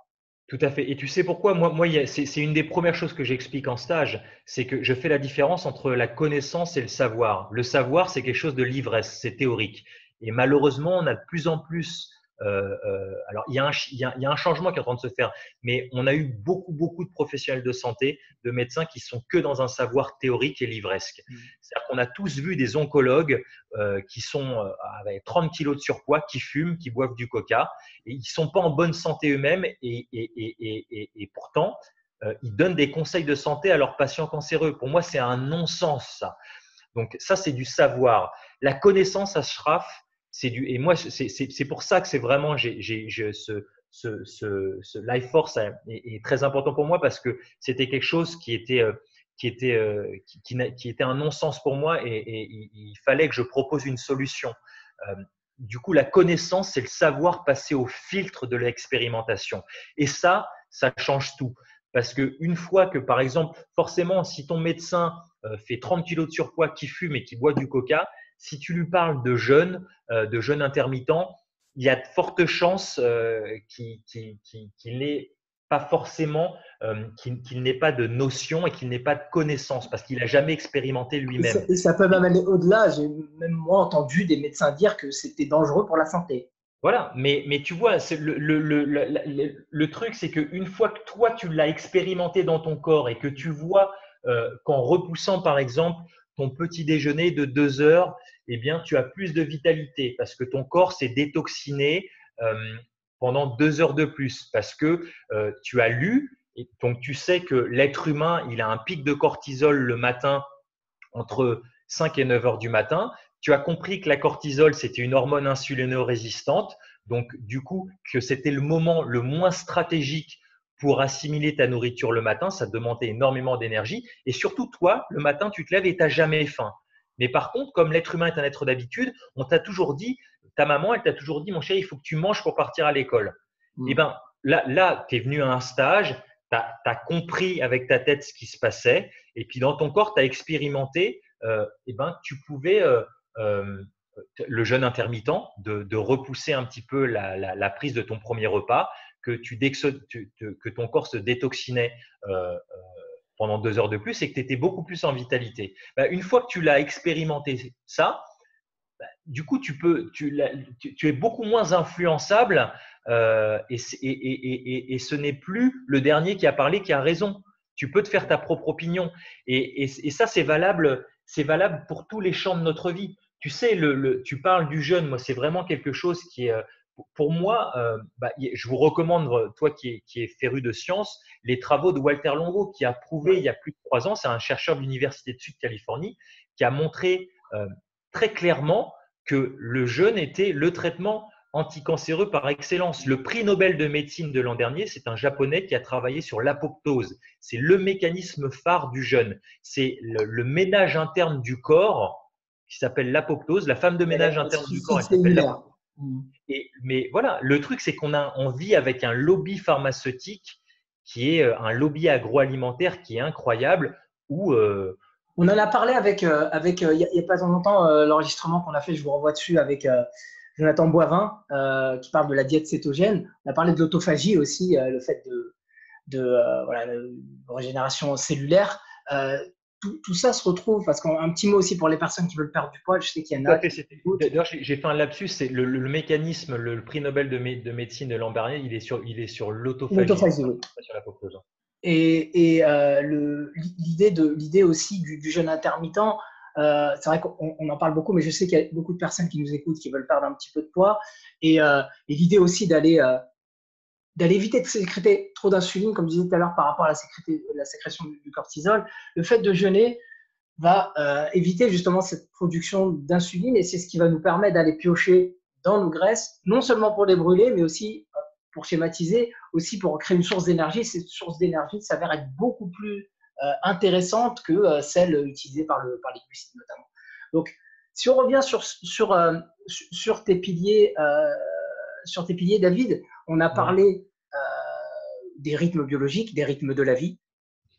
Tout à fait. Et tu sais pourquoi? Moi, c'est une des premières choses que j'explique en stage, c'est que je fais la différence entre la connaissance et le savoir. Le savoir, c'est quelque chose de l'ivresse, c'est théorique. Et malheureusement, on a de plus en plus alors, il y a un changement qui est en train de se faire, mais on a eu beaucoup de professionnels de santé, de médecins qui sont que dans un savoir théorique et livresque. C'est-à-dire qu'on a tous vu des oncologues qui sont avec 30 kilos de surpoids, qui fument, qui boivent du coca, et ils ne sont pas en bonne santé eux-mêmes, et pourtant, ils donnent des conseils de santé à leurs patients cancéreux. Pour moi, c'est un non-sens, ça. Donc, ça, c'est du savoir. La connaissance, Ashraf, et moi, c'est pour ça que c'est vraiment, j'ai ce Life Force est très important pour moi parce que c'était quelque chose qui était un non-sens pour moi et il fallait que je propose une solution. Du coup, la connaissance, c'est le savoir passer au filtre de l'expérimentation. Et ça change tout. Parce qu'une fois que, par exemple, forcément, si ton médecin fait 30 kilos de surpoids, qui fume et qui boit du coca, si tu lui parles de jeûne intermittent, il y a de fortes chances qu'il n'ait pas forcément, qu'il n'ait pas de notion et qu'il n'ait pas de connaissance parce qu'il n'a jamais expérimenté lui-même. Et ça peut même aller au-delà. J'ai même moi entendu des médecins dire que c'était dangereux pour la santé. Voilà, mais tu vois, le truc, c'est qu'une fois que toi, tu l'as expérimenté dans ton corps et que tu vois qu'en repoussant, par exemple, ton petit déjeuner de 2 heures, eh bien, tu as plus de vitalité parce que ton corps s'est détoxiné pendant 2 heures de plus parce que tu as lu, et donc tu sais que l'être humain, il a un pic de cortisol le matin entre 5 et 9 heures du matin. Tu as compris que la cortisol, c'était une hormone insulino-résistante, donc du coup, que c'était le moment le moins stratégique pour assimiler ta nourriture le matin, ça te demandait énormément d'énergie. Et surtout, toi, le matin, tu te lèves et tu n'as jamais faim. Mais par contre, comme l'être humain est un être d'habitude, on t'a toujours dit, ta maman, elle t'a toujours dit, mon chéri, il faut que tu manges pour partir à l'école. Et bien, là tu es venu à un stage, tu as compris avec ta tête ce qui se passait, et puis dans ton corps, tu as expérimenté tu pouvais, le jeûne intermittent, de repousser un petit peu la prise de ton premier repas, que ton corps se détoxinait pendant 2 heures de plus et que tu étais beaucoup plus en vitalité. Une fois que tu l'as expérimenté ça, du coup, tu es beaucoup moins influençable et ce n'est plus le dernier qui a parlé qui a raison. Tu peux te faire ta propre opinion. Et ça, c'est valable pour tous les champs de notre vie. Tu sais, tu parles du jeûne, moi, c'est vraiment quelque chose qui est, pour moi, je vous recommande, toi qui es féru de sciences, les travaux de Walter Longo, qui a prouvé il y a plus de 3 ans, c'est un chercheur de l'Université de Sud-Californie, qui a montré très clairement que le jeûne était le traitement anticancéreux par excellence. Le prix Nobel de médecine de l'an dernier, c'est un Japonais qui a travaillé sur l'apoptose. C'est le mécanisme phare du jeûne. C'est le ménage interne du corps qui s'appelle l'apoptose. La femme de ménage interne du corps, elle s'appelle l'apoptose. Mais voilà, le truc, c'est on vit avec un lobby pharmaceutique qui est un lobby agroalimentaire qui est incroyable où on en a parlé avec il y a pas longtemps, l'enregistrement qu'on a fait, je vous renvoie dessus avec Jonathan Boivin, qui parle de la diète cétogène. On a parlé de l'autophagie aussi, le fait de voilà, la régénération cellulaire. Tout ça se retrouve, parce qu'un petit mot aussi pour les personnes qui veulent perdre du poids, je sais qu'il y en a. D'ailleurs, j'ai fait un lapsus, c'est le mécanisme, le prix Nobel de médecine de l'an dernier, il est sur l'autophagie, oui. pas sur l'apoptose. Et l'idée aussi du jeûne intermittent, c'est vrai qu'on en parle beaucoup, mais je sais qu'il y a beaucoup de personnes qui nous écoutent qui veulent perdre un petit peu de poids. Et l'idée aussi d'aller éviter de sécréter trop d'insuline, comme je disais tout à l'heure, par rapport à la sécrétion du cortisol. Le fait de jeûner va éviter justement cette production d'insuline et c'est ce qui va nous permettre d'aller piocher dans nos graisses, non seulement pour les brûler, mais aussi pour schématiser, aussi pour créer une source d'énergie. Cette source d'énergie s'avère être beaucoup plus intéressante que celle utilisée par les glucides notamment. Donc, si on revient sur tes piliers, David, on a parlé des rythmes biologiques, des rythmes de la vie.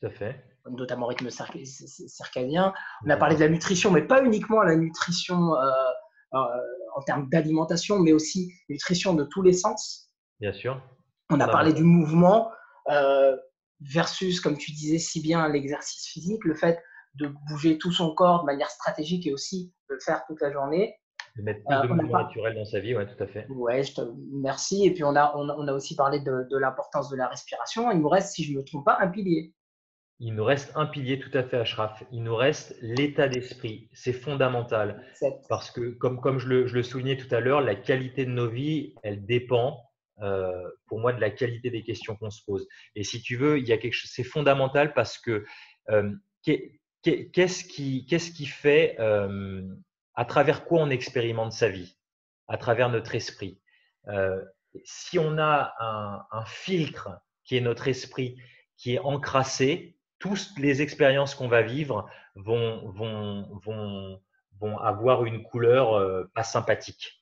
Tout à fait. Notamment rythme circadien. On a parlé de la nutrition, mais pas uniquement la nutrition en termes d'alimentation, mais aussi nutrition de tous les sens. Bien sûr. On a parlé du mouvement versus, comme tu disais si bien, l'exercice physique, le fait de bouger tout son corps de manière stratégique et aussi de le faire toute la journée. De mettre plus de mouvement naturel dans sa vie, oui, tout à fait. Ouais, merci. Et puis, on a aussi parlé de l'importance de la respiration. Il nous reste, si je ne me trompe pas, un pilier. Il nous reste un pilier tout à fait, Ashraf. Il nous reste l'état d'esprit. C'est fondamental. Parce que, comme je le soulignais tout à l'heure, la qualité de nos vies, elle dépend, pour moi, de la qualité des questions qu'on se pose. Et si tu veux, il y a quelque chose, c'est fondamental parce que qu'est-ce qui fait, à travers quoi on expérimente sa vie? À travers notre esprit. Si on a un filtre qui est notre esprit, qui est encrassé, toutes les expériences qu'on va vivre vont avoir une couleur pas sympathique.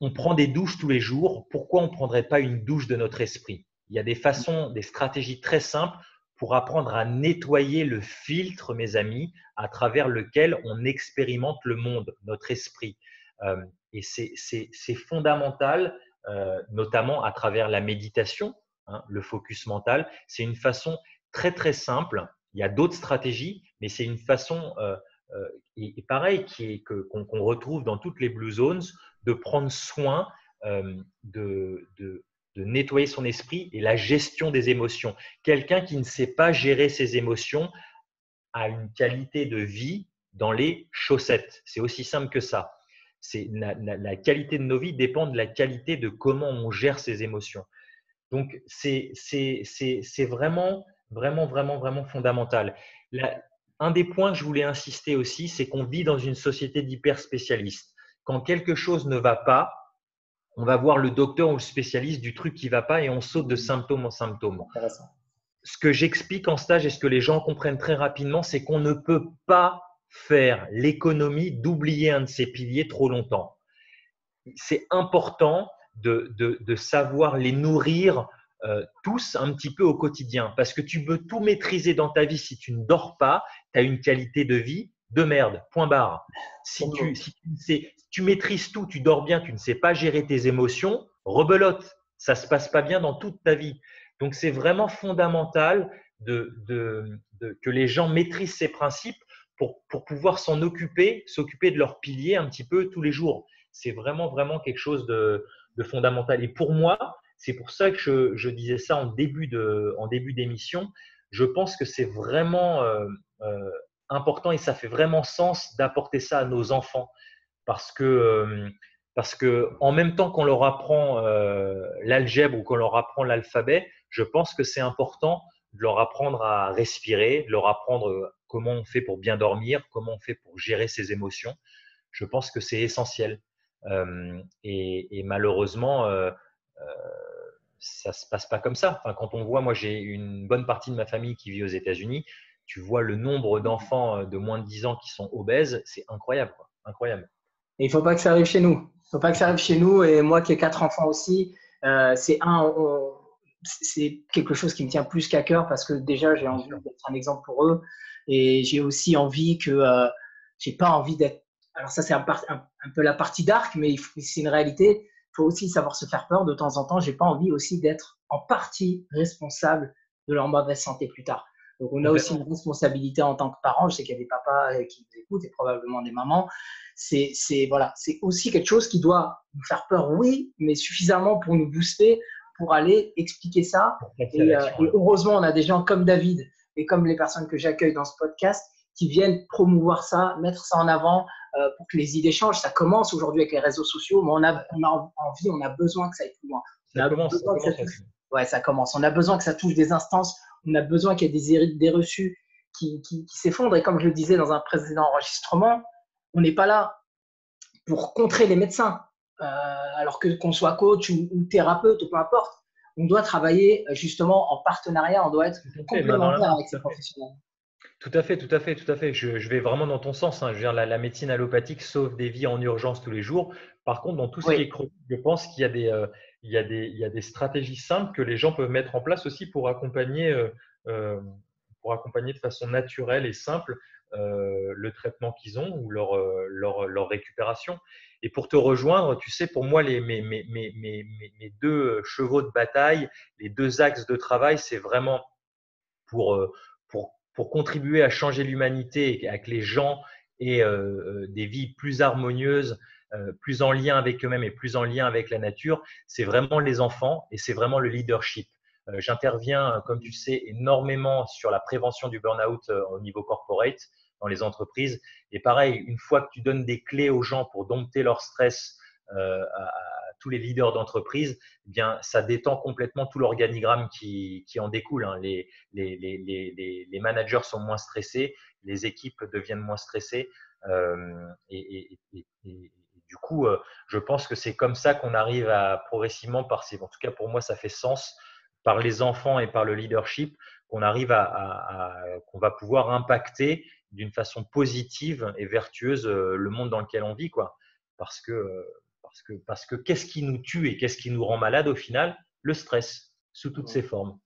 On prend des douches tous les jours. Pourquoi on ne prendrait pas une douche de notre esprit? Il y a des façons, des stratégies très simples pour apprendre à nettoyer le filtre, mes amis, à travers lequel on expérimente le monde, notre esprit. Et c'est fondamental, notamment à travers la méditation, hein, le focus mental. C'est une façon très, très simple. Il y a d'autres stratégies, mais c'est une façon, et pareil, qu'on retrouve dans toutes les Blue Zones, de prendre soin de nettoyer son esprit et la gestion des émotions. Quelqu'un qui ne sait pas gérer ses émotions a une qualité de vie dans les chaussettes. C'est aussi simple que ça. La qualité de nos vies dépend de la qualité de comment on gère ses émotions. Donc, c'est vraiment, vraiment, vraiment, vraiment fondamental. Un des points que je voulais insister aussi, c'est qu'on vit dans une société d'hyper spécialistes. Quand quelque chose ne va pas, on va voir le docteur ou le spécialiste du truc qui ne va pas et on saute de symptôme en symptôme. Ce que j'explique en stage et ce que les gens comprennent très rapidement, c'est qu'on ne peut pas faire l'économie d'oublier un de ces piliers trop longtemps. C'est important de savoir les nourrir tous un petit peu au quotidien parce que tu peux tout maîtriser dans ta vie. Si tu ne dors pas, tu as une qualité de vie de merde, point barre. Si tu maîtrises tout, tu dors bien, tu ne sais pas gérer tes émotions, rebelote, ça ne se passe pas bien dans toute ta vie. Donc, c'est vraiment fondamental que les gens maîtrisent ces principes pour pouvoir s'occuper de leurs piliers un petit peu tous les jours. C'est vraiment, vraiment quelque chose de fondamental. Et pour moi, c'est pour ça que je disais ça en début d'émission. Je pense que c'est vraiment important et ça fait vraiment sens d'apporter ça à nos enfants parce que en même temps qu'on leur apprend l'algèbre ou qu'on leur apprend l'alphabet, je pense que c'est important de leur apprendre à respirer, de leur apprendre comment on fait pour bien dormir, comment on fait pour gérer ses émotions. Je pense que c'est essentiel. Et malheureusement, ça ne se passe pas comme ça. Enfin, quand on voit, moi j'ai une bonne partie de ma famille qui vit aux États-Unis, tu vois le nombre d'enfants de moins de 10 ans qui sont obèses, c'est incroyable, quoi. Incroyable. Et il ne faut pas que ça arrive chez nous. Il ne faut pas que ça arrive chez nous. Et moi qui ai 4 enfants aussi, c'est quelque chose qui me tient plus qu'à cœur parce que déjà, j'ai envie d'être un exemple pour eux. Et j'ai aussi envie j'ai pas envie d'être. Alors, ça, c'est un peu la partie dark, mais c'est une réalité. Il faut aussi savoir se faire peur de temps en temps. J'ai pas envie aussi d'être en partie responsable de leur mauvaise santé plus tard. Donc, on a aussi une responsabilité en tant que parents. Je sais qu'il y a des papas qui nous écoutent et probablement des mamans. C'est aussi quelque chose qui doit nous faire peur, oui, mais suffisamment pour nous booster, pour aller expliquer ça. Et heureusement, on a des gens comme David et comme les personnes que j'accueille dans ce podcast qui viennent promouvoir ça, mettre ça en avant pour que les idées changent. Ça commence aujourd'hui avec les réseaux sociaux, mais on a envie, on a besoin que ça aille plus loin. Ça commence. On a besoin que ça touche des instances. On a besoin qu'il y ait des idées reçues qui s'effondrent. Et comme je le disais dans un précédent enregistrement, on n'est pas là pour contrer les médecins, alors qu'on soit coach ou thérapeute ou peu importe. On doit travailler justement en partenariat, on doit être complémentaire avec ces professionnels. Tout à fait, tout à fait, tout à fait. Je vais vraiment dans ton sens, hein. Je veux dire, la médecine allopathique sauve des vies en urgence tous les jours. Par contre, dans tout ce qui est chronique, je pense qu'il y a des stratégies simples que les gens peuvent mettre en place aussi pour accompagner de façon naturelle et simple le traitement qu'ils ont ou leur récupération. Et pour te rejoindre, tu sais, pour moi, mes deux chevaux de bataille, les deux axes de travail, c'est vraiment pour contribuer à changer l'humanité et que les gens aient des vies plus harmonieuses, plus en lien avec eux-mêmes et plus en lien avec la nature, c'est vraiment les enfants et c'est vraiment le leadership. J'interviens, comme tu sais, énormément sur la prévention du burn-out au niveau corporate dans les entreprises. Et pareil, une fois que tu donnes des clés aux gens pour dompter leur stress à tous les leaders d'entreprise, eh bien, ça détend complètement tout l'organigramme qui en découle, hein. Les managers sont moins stressés, les équipes deviennent moins stressées. Et du coup, je pense que c'est comme ça qu'on arrive à progressivement, en tout cas pour moi, ça fait sens, par les enfants et par le leadership, qu'on arrive qu'on va pouvoir impacter d'une façon positive et vertueuse le monde dans lequel on vit, quoi. Parce que qu'est-ce qui nous tue et qu'est-ce qui nous rend malade au final? Le stress, sous toutes ses formes.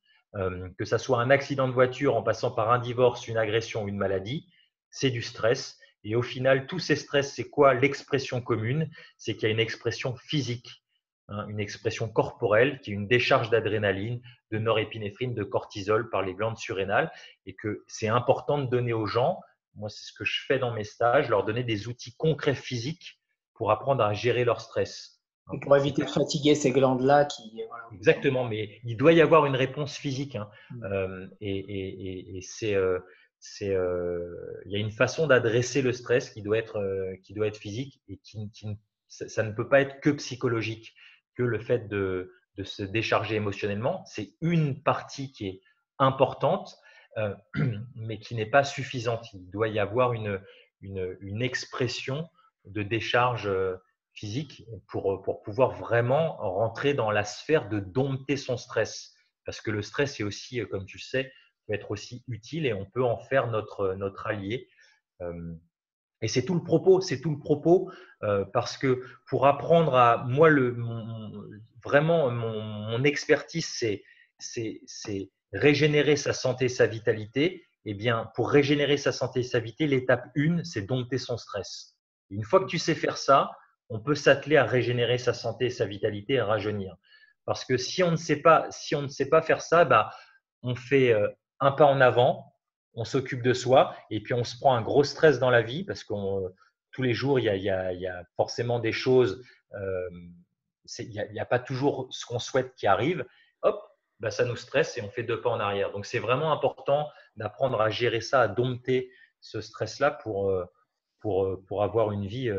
Que ça soit un accident de voiture en passant par un divorce, une agression ou une maladie, c'est du stress. Et au final, tous ces stress, c'est quoi l'expression commune? C'est qu'il y a une expression physique, hein, une expression corporelle qui est une décharge d'adrénaline, de norépinéphrine, de cortisol par les glandes surrénales, et que c'est important de donner aux gens, moi c'est ce que je fais dans mes stages, leur donner des outils concrets physiques pour apprendre à gérer leur stress. Et pour éviter de fatiguer ces glandes-là qui… Voilà. Exactement, mais il doit y avoir une réponse physique, hein. Et il y a une façon d'adresser le stress qui doit être physique et ça ne peut pas être que psychologique, que le fait de se décharger émotionnellement. C'est une partie qui est importante, mais qui n'est pas suffisante. Il doit y avoir une expression de décharge physique pour pouvoir vraiment rentrer dans la sphère de dompter son stress. Parce que le stress est aussi, comme tu le sais, peut être aussi utile et on peut en faire notre allié. Et c'est tout le propos, parce que pour apprendre à… Moi, vraiment, mon expertise, c'est régénérer sa santé et sa vitalité. Eh bien, pour régénérer sa santé et sa vitalité, l'étape 1, c'est dompter son stress. Une fois que tu sais faire ça, on peut s'atteler à régénérer sa santé et sa vitalité et à rajeunir. Parce que si on ne sait pas faire ça, bah, on fait un pas en avant, on s'occupe de soi et puis on se prend un gros stress dans la vie parce que tous les jours, il y a forcément des choses, il n'y a pas toujours ce qu'on souhaite qui arrive. Hop, bah, ça nous stresse et on fait deux pas en arrière. Donc, c'est vraiment important d'apprendre à gérer ça, à dompter ce stress-là pour avoir une vie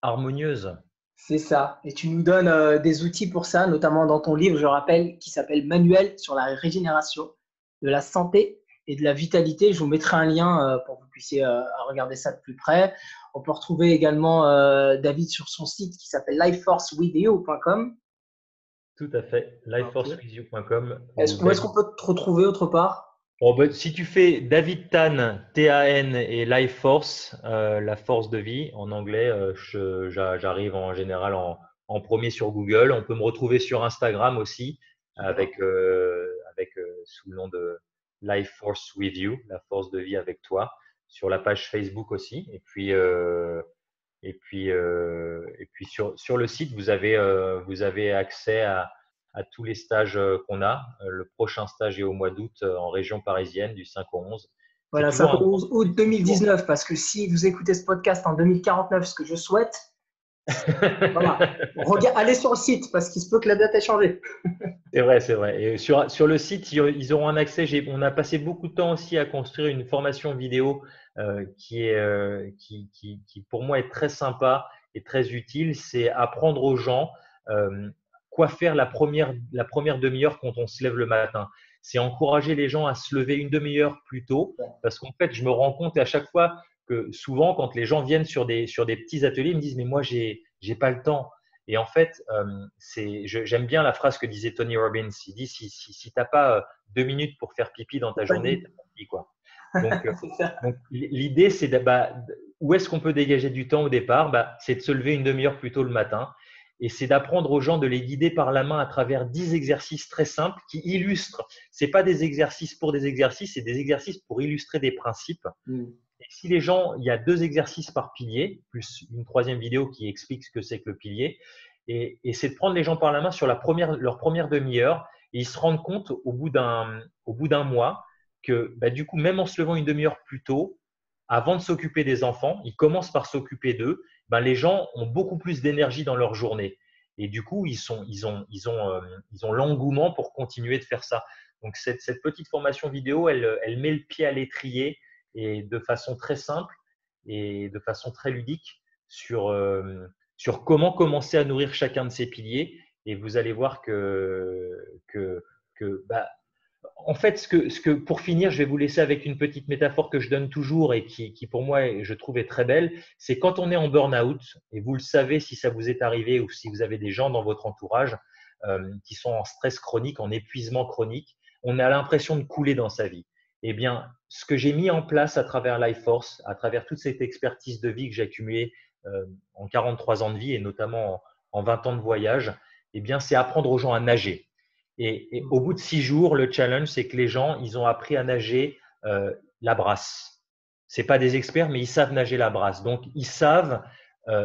harmonieuse. C'est ça. Et tu nous donnes des outils pour ça, notamment dans ton livre, je rappelle, qui s'appelle Manuel sur la régénération de la santé et de la vitalité. Je vous mettrai un lien pour que vous puissiez regarder ça de plus près. On peut retrouver également David sur son site qui s'appelle lifeforcewithyou.com. Tout à fait, lifeforcewithyou.com. Où est-ce qu'on peut te retrouver autre part? Bon, bah, si tu fais David Tan, T-A-N et Life Force, la force de vie en anglais, j'arrive en général en premier sur Google. On peut me retrouver sur Instagram aussi avec sous le nom de Life Force with You, la force de vie avec toi, sur la page Facebook aussi. Et puis sur le site, vous avez accès à tous les stages qu'on a. Le prochain stage est au mois d'août en région parisienne, du 5 au 11. Voilà, 5 au 11 août 2019, parce que si vous écoutez ce podcast en 2049, ce que je souhaite, voilà. Allez sur le site, parce qu'il se peut que la date ait changé. C'est vrai, c'est vrai. Et sur le site, ils auront un accès. On a passé beaucoup de temps aussi à construire une formation vidéo qui pour moi est très sympa et très utile. C'est apprendre aux gens quoi faire la première demi-heure quand on se lève le matin. C'est encourager les gens à se lever une demi-heure plus tôt, parce qu'en fait, je me rends compte à chaque fois que souvent, quand les gens viennent sur des petits ateliers, ils me disent mais moi j'ai pas le temps. Et en fait, j'aime bien la phrase que disait Tony Robbins. Il dit si t'as pas 2 minutes pour faire pipi dans ta journée, t'as pas pipi, quoi. Donc l'idée, c'est où est-ce qu'on peut dégager du temps au départ? C'est de se lever une demi-heure plus tôt le matin. Et c'est d'apprendre aux gens de les guider par la main à travers 10 exercices très simples qui illustrent. C'est pas des exercices pour des exercices, c'est des exercices pour illustrer des principes. Et si les gens, il y a 2 exercices par pilier, plus une troisième vidéo qui explique ce que c'est que le pilier. Et c'est de prendre les gens par la main sur leur première demi-heure. Et ils se rendent compte au bout d'un mois que du coup, même en se levant une demi-heure plus tôt, avant de s'occuper des enfants, ils commencent par s'occuper d'eux. Les gens ont beaucoup plus d'énergie dans leur journée. Et du coup, ils ont l'engouement pour continuer de faire ça. Donc, cette petite formation vidéo, elle met le pied à l'étrier et de façon très simple et de façon très ludique sur comment commencer à nourrir chacun de ces piliers. Et vous allez voir que En fait, pour finir, je vais vous laisser avec une petite métaphore que je donne toujours et qui pour moi, je trouve est très belle. C'est quand on est en burn-out, et vous le savez si ça vous est arrivé ou si vous avez des gens dans votre entourage qui sont en stress chronique, en épuisement chronique, on a l'impression de couler dans sa vie. Eh bien, ce que j'ai mis en place à travers LifeForce, à travers toute cette expertise de vie que j'ai accumulée en 43 ans de vie et notamment en 20 ans de voyage, eh bien, c'est apprendre aux gens à nager. Et au bout de 6 jours, le challenge, c'est que les gens, ils ont appris à nager la brasse. C'est pas des experts, mais ils savent nager la brasse. Donc, ils savent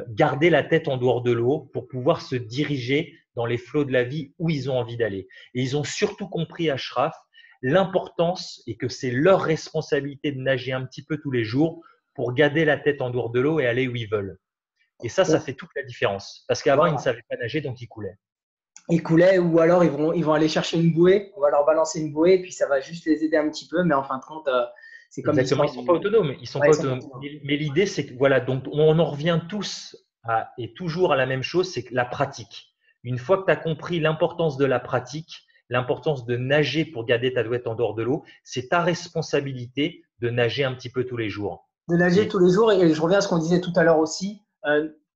garder la tête en dehors de l'eau pour pouvoir se diriger dans les flots de la vie où ils ont envie d'aller. Et ils ont surtout compris, Ashraf, l'importance et que c'est leur responsabilité de nager un petit peu tous les jours pour garder la tête en dehors de l'eau et aller où ils veulent. Et ça fait toute la différence. Parce qu'avant, ils ne savaient pas nager, donc ils coulaient. Ils coulaient ou alors ils vont aller chercher une bouée, on va leur balancer une bouée et puis ça va juste les aider un petit peu, mais en fin de compte, c'est comme exactement, ils ne sont pas autonomes. Ils sont pas autonomes. Mais l'idée, c'est que voilà, donc on en revient tous et toujours à la même chose, c'est que la pratique. Une fois que tu as compris l'importance de la pratique, l'importance de nager pour garder ta tête en dehors de l'eau, c'est ta responsabilité de nager un petit peu tous les jours. De nager tous les jours, et je reviens à ce qu'on disait tout à l'heure aussi,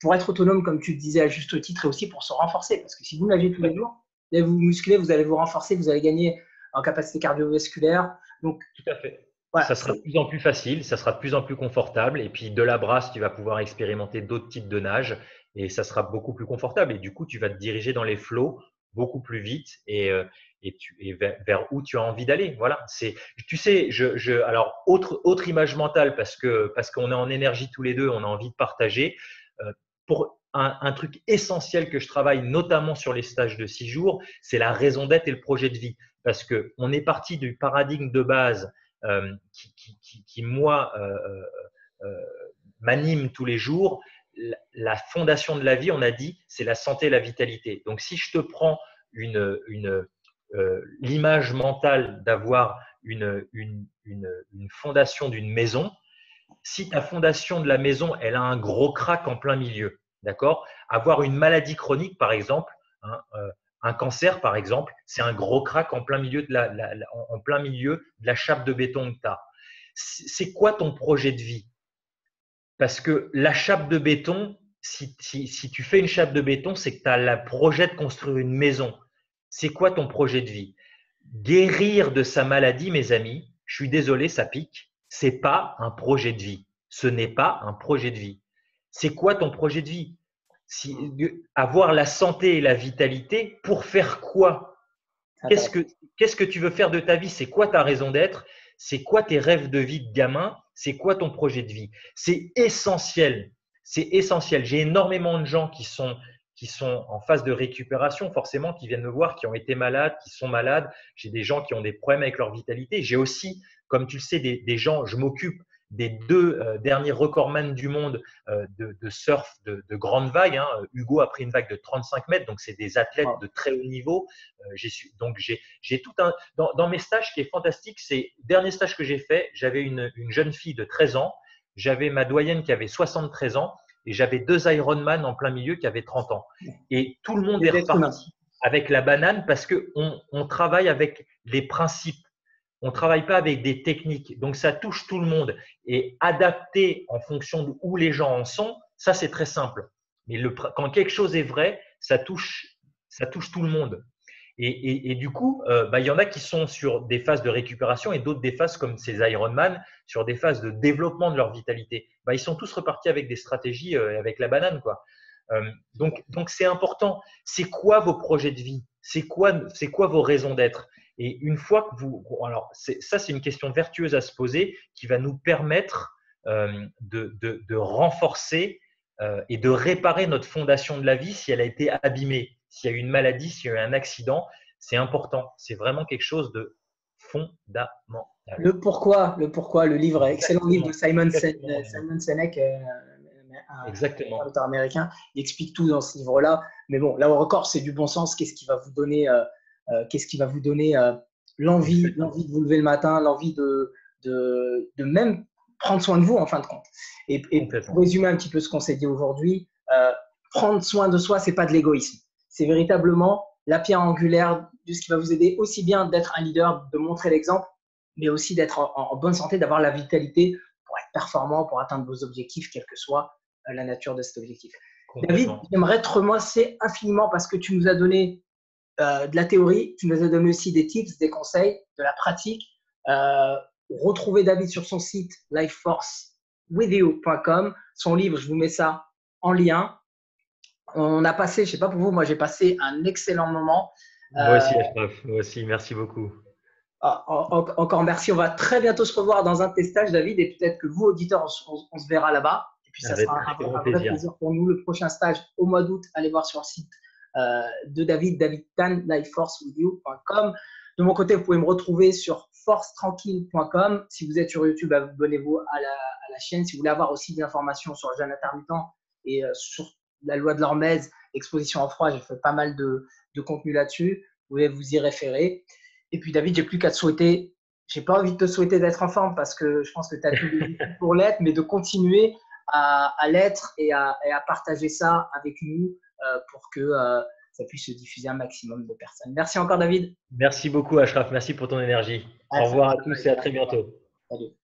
pour être autonome, comme tu le disais à juste titre, et aussi pour se renforcer. Parce que si vous nagez tous les jours, vous vous musclez, vous allez vous renforcer, vous allez gagner en capacité cardiovasculaire. Donc, tout à fait. Voilà, ça sera de plus en plus facile, ça sera de plus en plus confortable. Et puis, de la brasse, tu vas pouvoir expérimenter d'autres types de nage et ça sera beaucoup plus confortable. Et du coup, tu vas te diriger dans les flots beaucoup plus vite et vers où tu as envie d'aller. Voilà. Tu sais, alors, autre image mentale parce qu'on est en énergie tous les deux, on a envie de partager. Pour un truc essentiel que je travaille, notamment sur les stages de 6 jours, c'est la raison d'être et le projet de vie. Parce qu'on est parti du paradigme de base qui moi, m'anime tous les jours. La fondation de la vie, on a dit, c'est la santé et la vitalité. Donc, si je te prends l'image mentale d'avoir une fondation d'une maison, si ta fondation de la maison, elle a un gros crack en plein milieu, d'accord? Avoir une maladie chronique, par exemple, un cancer, par exemple, c'est un gros crack en plein milieu de la chape de béton que tu as. C'est quoi ton projet de vie? Parce que la chape de béton, si tu fais une chape de béton, c'est que tu as le projet de construire une maison. C'est quoi ton projet de vie? Guérir de sa maladie, mes amis, je suis désolé, ça pique, c'est pas un projet de vie. Ce n'est pas un projet de vie. C'est quoi ton projet de vie? Avoir la santé et la vitalité, pour faire quoi? Qu'est-ce que tu veux faire de ta vie? C'est quoi ta raison d'être? C'est quoi tes rêves de vie de gamin? C'est quoi ton projet de vie? C'est essentiel. C'est essentiel. J'ai énormément de gens qui sont en phase de récupération, forcément, qui viennent me voir, qui ont été malades, qui sont malades. J'ai des gens qui ont des problèmes avec leur vitalité. J'ai aussi, comme tu le sais, des gens, je m'occupe des 2 derniers recordman du monde de surf de grandes vagues. Hein. Hugo a pris une vague de 35 mètres, donc c'est des athlètes de très haut niveau. Donc j'ai tout un… Dans mes stages, ce qui est fantastique, c'est le dernier stage que j'ai fait, j'avais une jeune fille de 13 ans, j'avais ma doyenne qui avait 73 ans et j'avais 2 Ironman en plein milieu qui avaient 30 ans. Et tout le monde est reparti avec la banane parce qu'on travaille avec les principes. On ne travaille pas avec des techniques. Donc, ça touche tout le monde. Et adapter en fonction de où les gens en sont, ça, c'est très simple. Mais quand quelque chose est vrai, ça touche tout le monde. Et du coup, il y en a qui sont sur des phases de récupération et d'autres des phases comme ces Ironman, sur des phases de développement de leur vitalité. Ils sont tous repartis avec des stratégies avec la banane, quoi. Donc, c'est important. C'est quoi vos projets de vie? C'est quoi vos raisons d'être? Et une fois que alors ça c'est une question vertueuse à se poser qui va nous permettre de renforcer et de réparer notre fondation de la vie si elle a été abîmée, s'il y a eu une maladie, s'il y a eu un accident. C'est important. C'est vraiment quelque chose de fondamental. Le pourquoi, le livre, excellent livre de Simon Sinek, un auteur américain, il explique tout dans ce livre-là. Mais bon, là encore, c'est du bon sens. Qu'est-ce qui va vous donner l'envie de vous lever le matin, l'envie de même prendre soin de vous en fin de compte. Et pour résumer un petit peu ce qu'on s'est dit aujourd'hui, prendre soin de soi, c'est pas de l'égoïsme. C'est véritablement la pierre angulaire de ce qui va vous aider aussi bien d'être un leader, de montrer l'exemple, mais aussi d'être en bonne santé, d'avoir la vitalité pour être performant, pour atteindre vos objectifs, quelle que soit la nature de cet objectif. David, j'aimerais te remercier infiniment parce que tu nous as donné de la théorie, tu nous as donné aussi des tips, des conseils, de la pratique. Retrouvez David sur son site lifeforcewithyou.com. Son livre, je vous mets ça en lien. On a passé, je ne sais pas pour vous, moi j'ai passé un excellent moment. Moi aussi, Ashraf, moi aussi, merci beaucoup. Encore merci. On va très bientôt se revoir dans un de tes stages, David, et peut-être que vous, auditeurs, on se verra là-bas. Et puis, ça sera un vrai plaisir pour nous. Le prochain stage au mois d'août, allez voir sur le site de David, David Tan, lifeforcewithyou.com. De mon côté, vous pouvez me retrouver sur forcetranquille.com. Si vous êtes sur YouTube, abonnez-vous à la chaîne. Si vous voulez avoir aussi des informations sur le jeûne intermittent et sur la loi de l'hormèse, exposition en froid, j'ai fait pas mal de contenu là-dessus. Vous pouvez vous y référer. Et puis, David, j'ai plus qu'à te souhaiter, j'ai pas envie de te souhaiter d'être en forme parce que je pense que tu as tout pour l'être, mais de continuer à l'être et à partager ça avec nous pour que ça puisse se diffuser un maximum de personnes. Merci encore, David. Merci beaucoup, Ashraf. Merci pour ton énergie. Au revoir à tous et à très bientôt. Salut.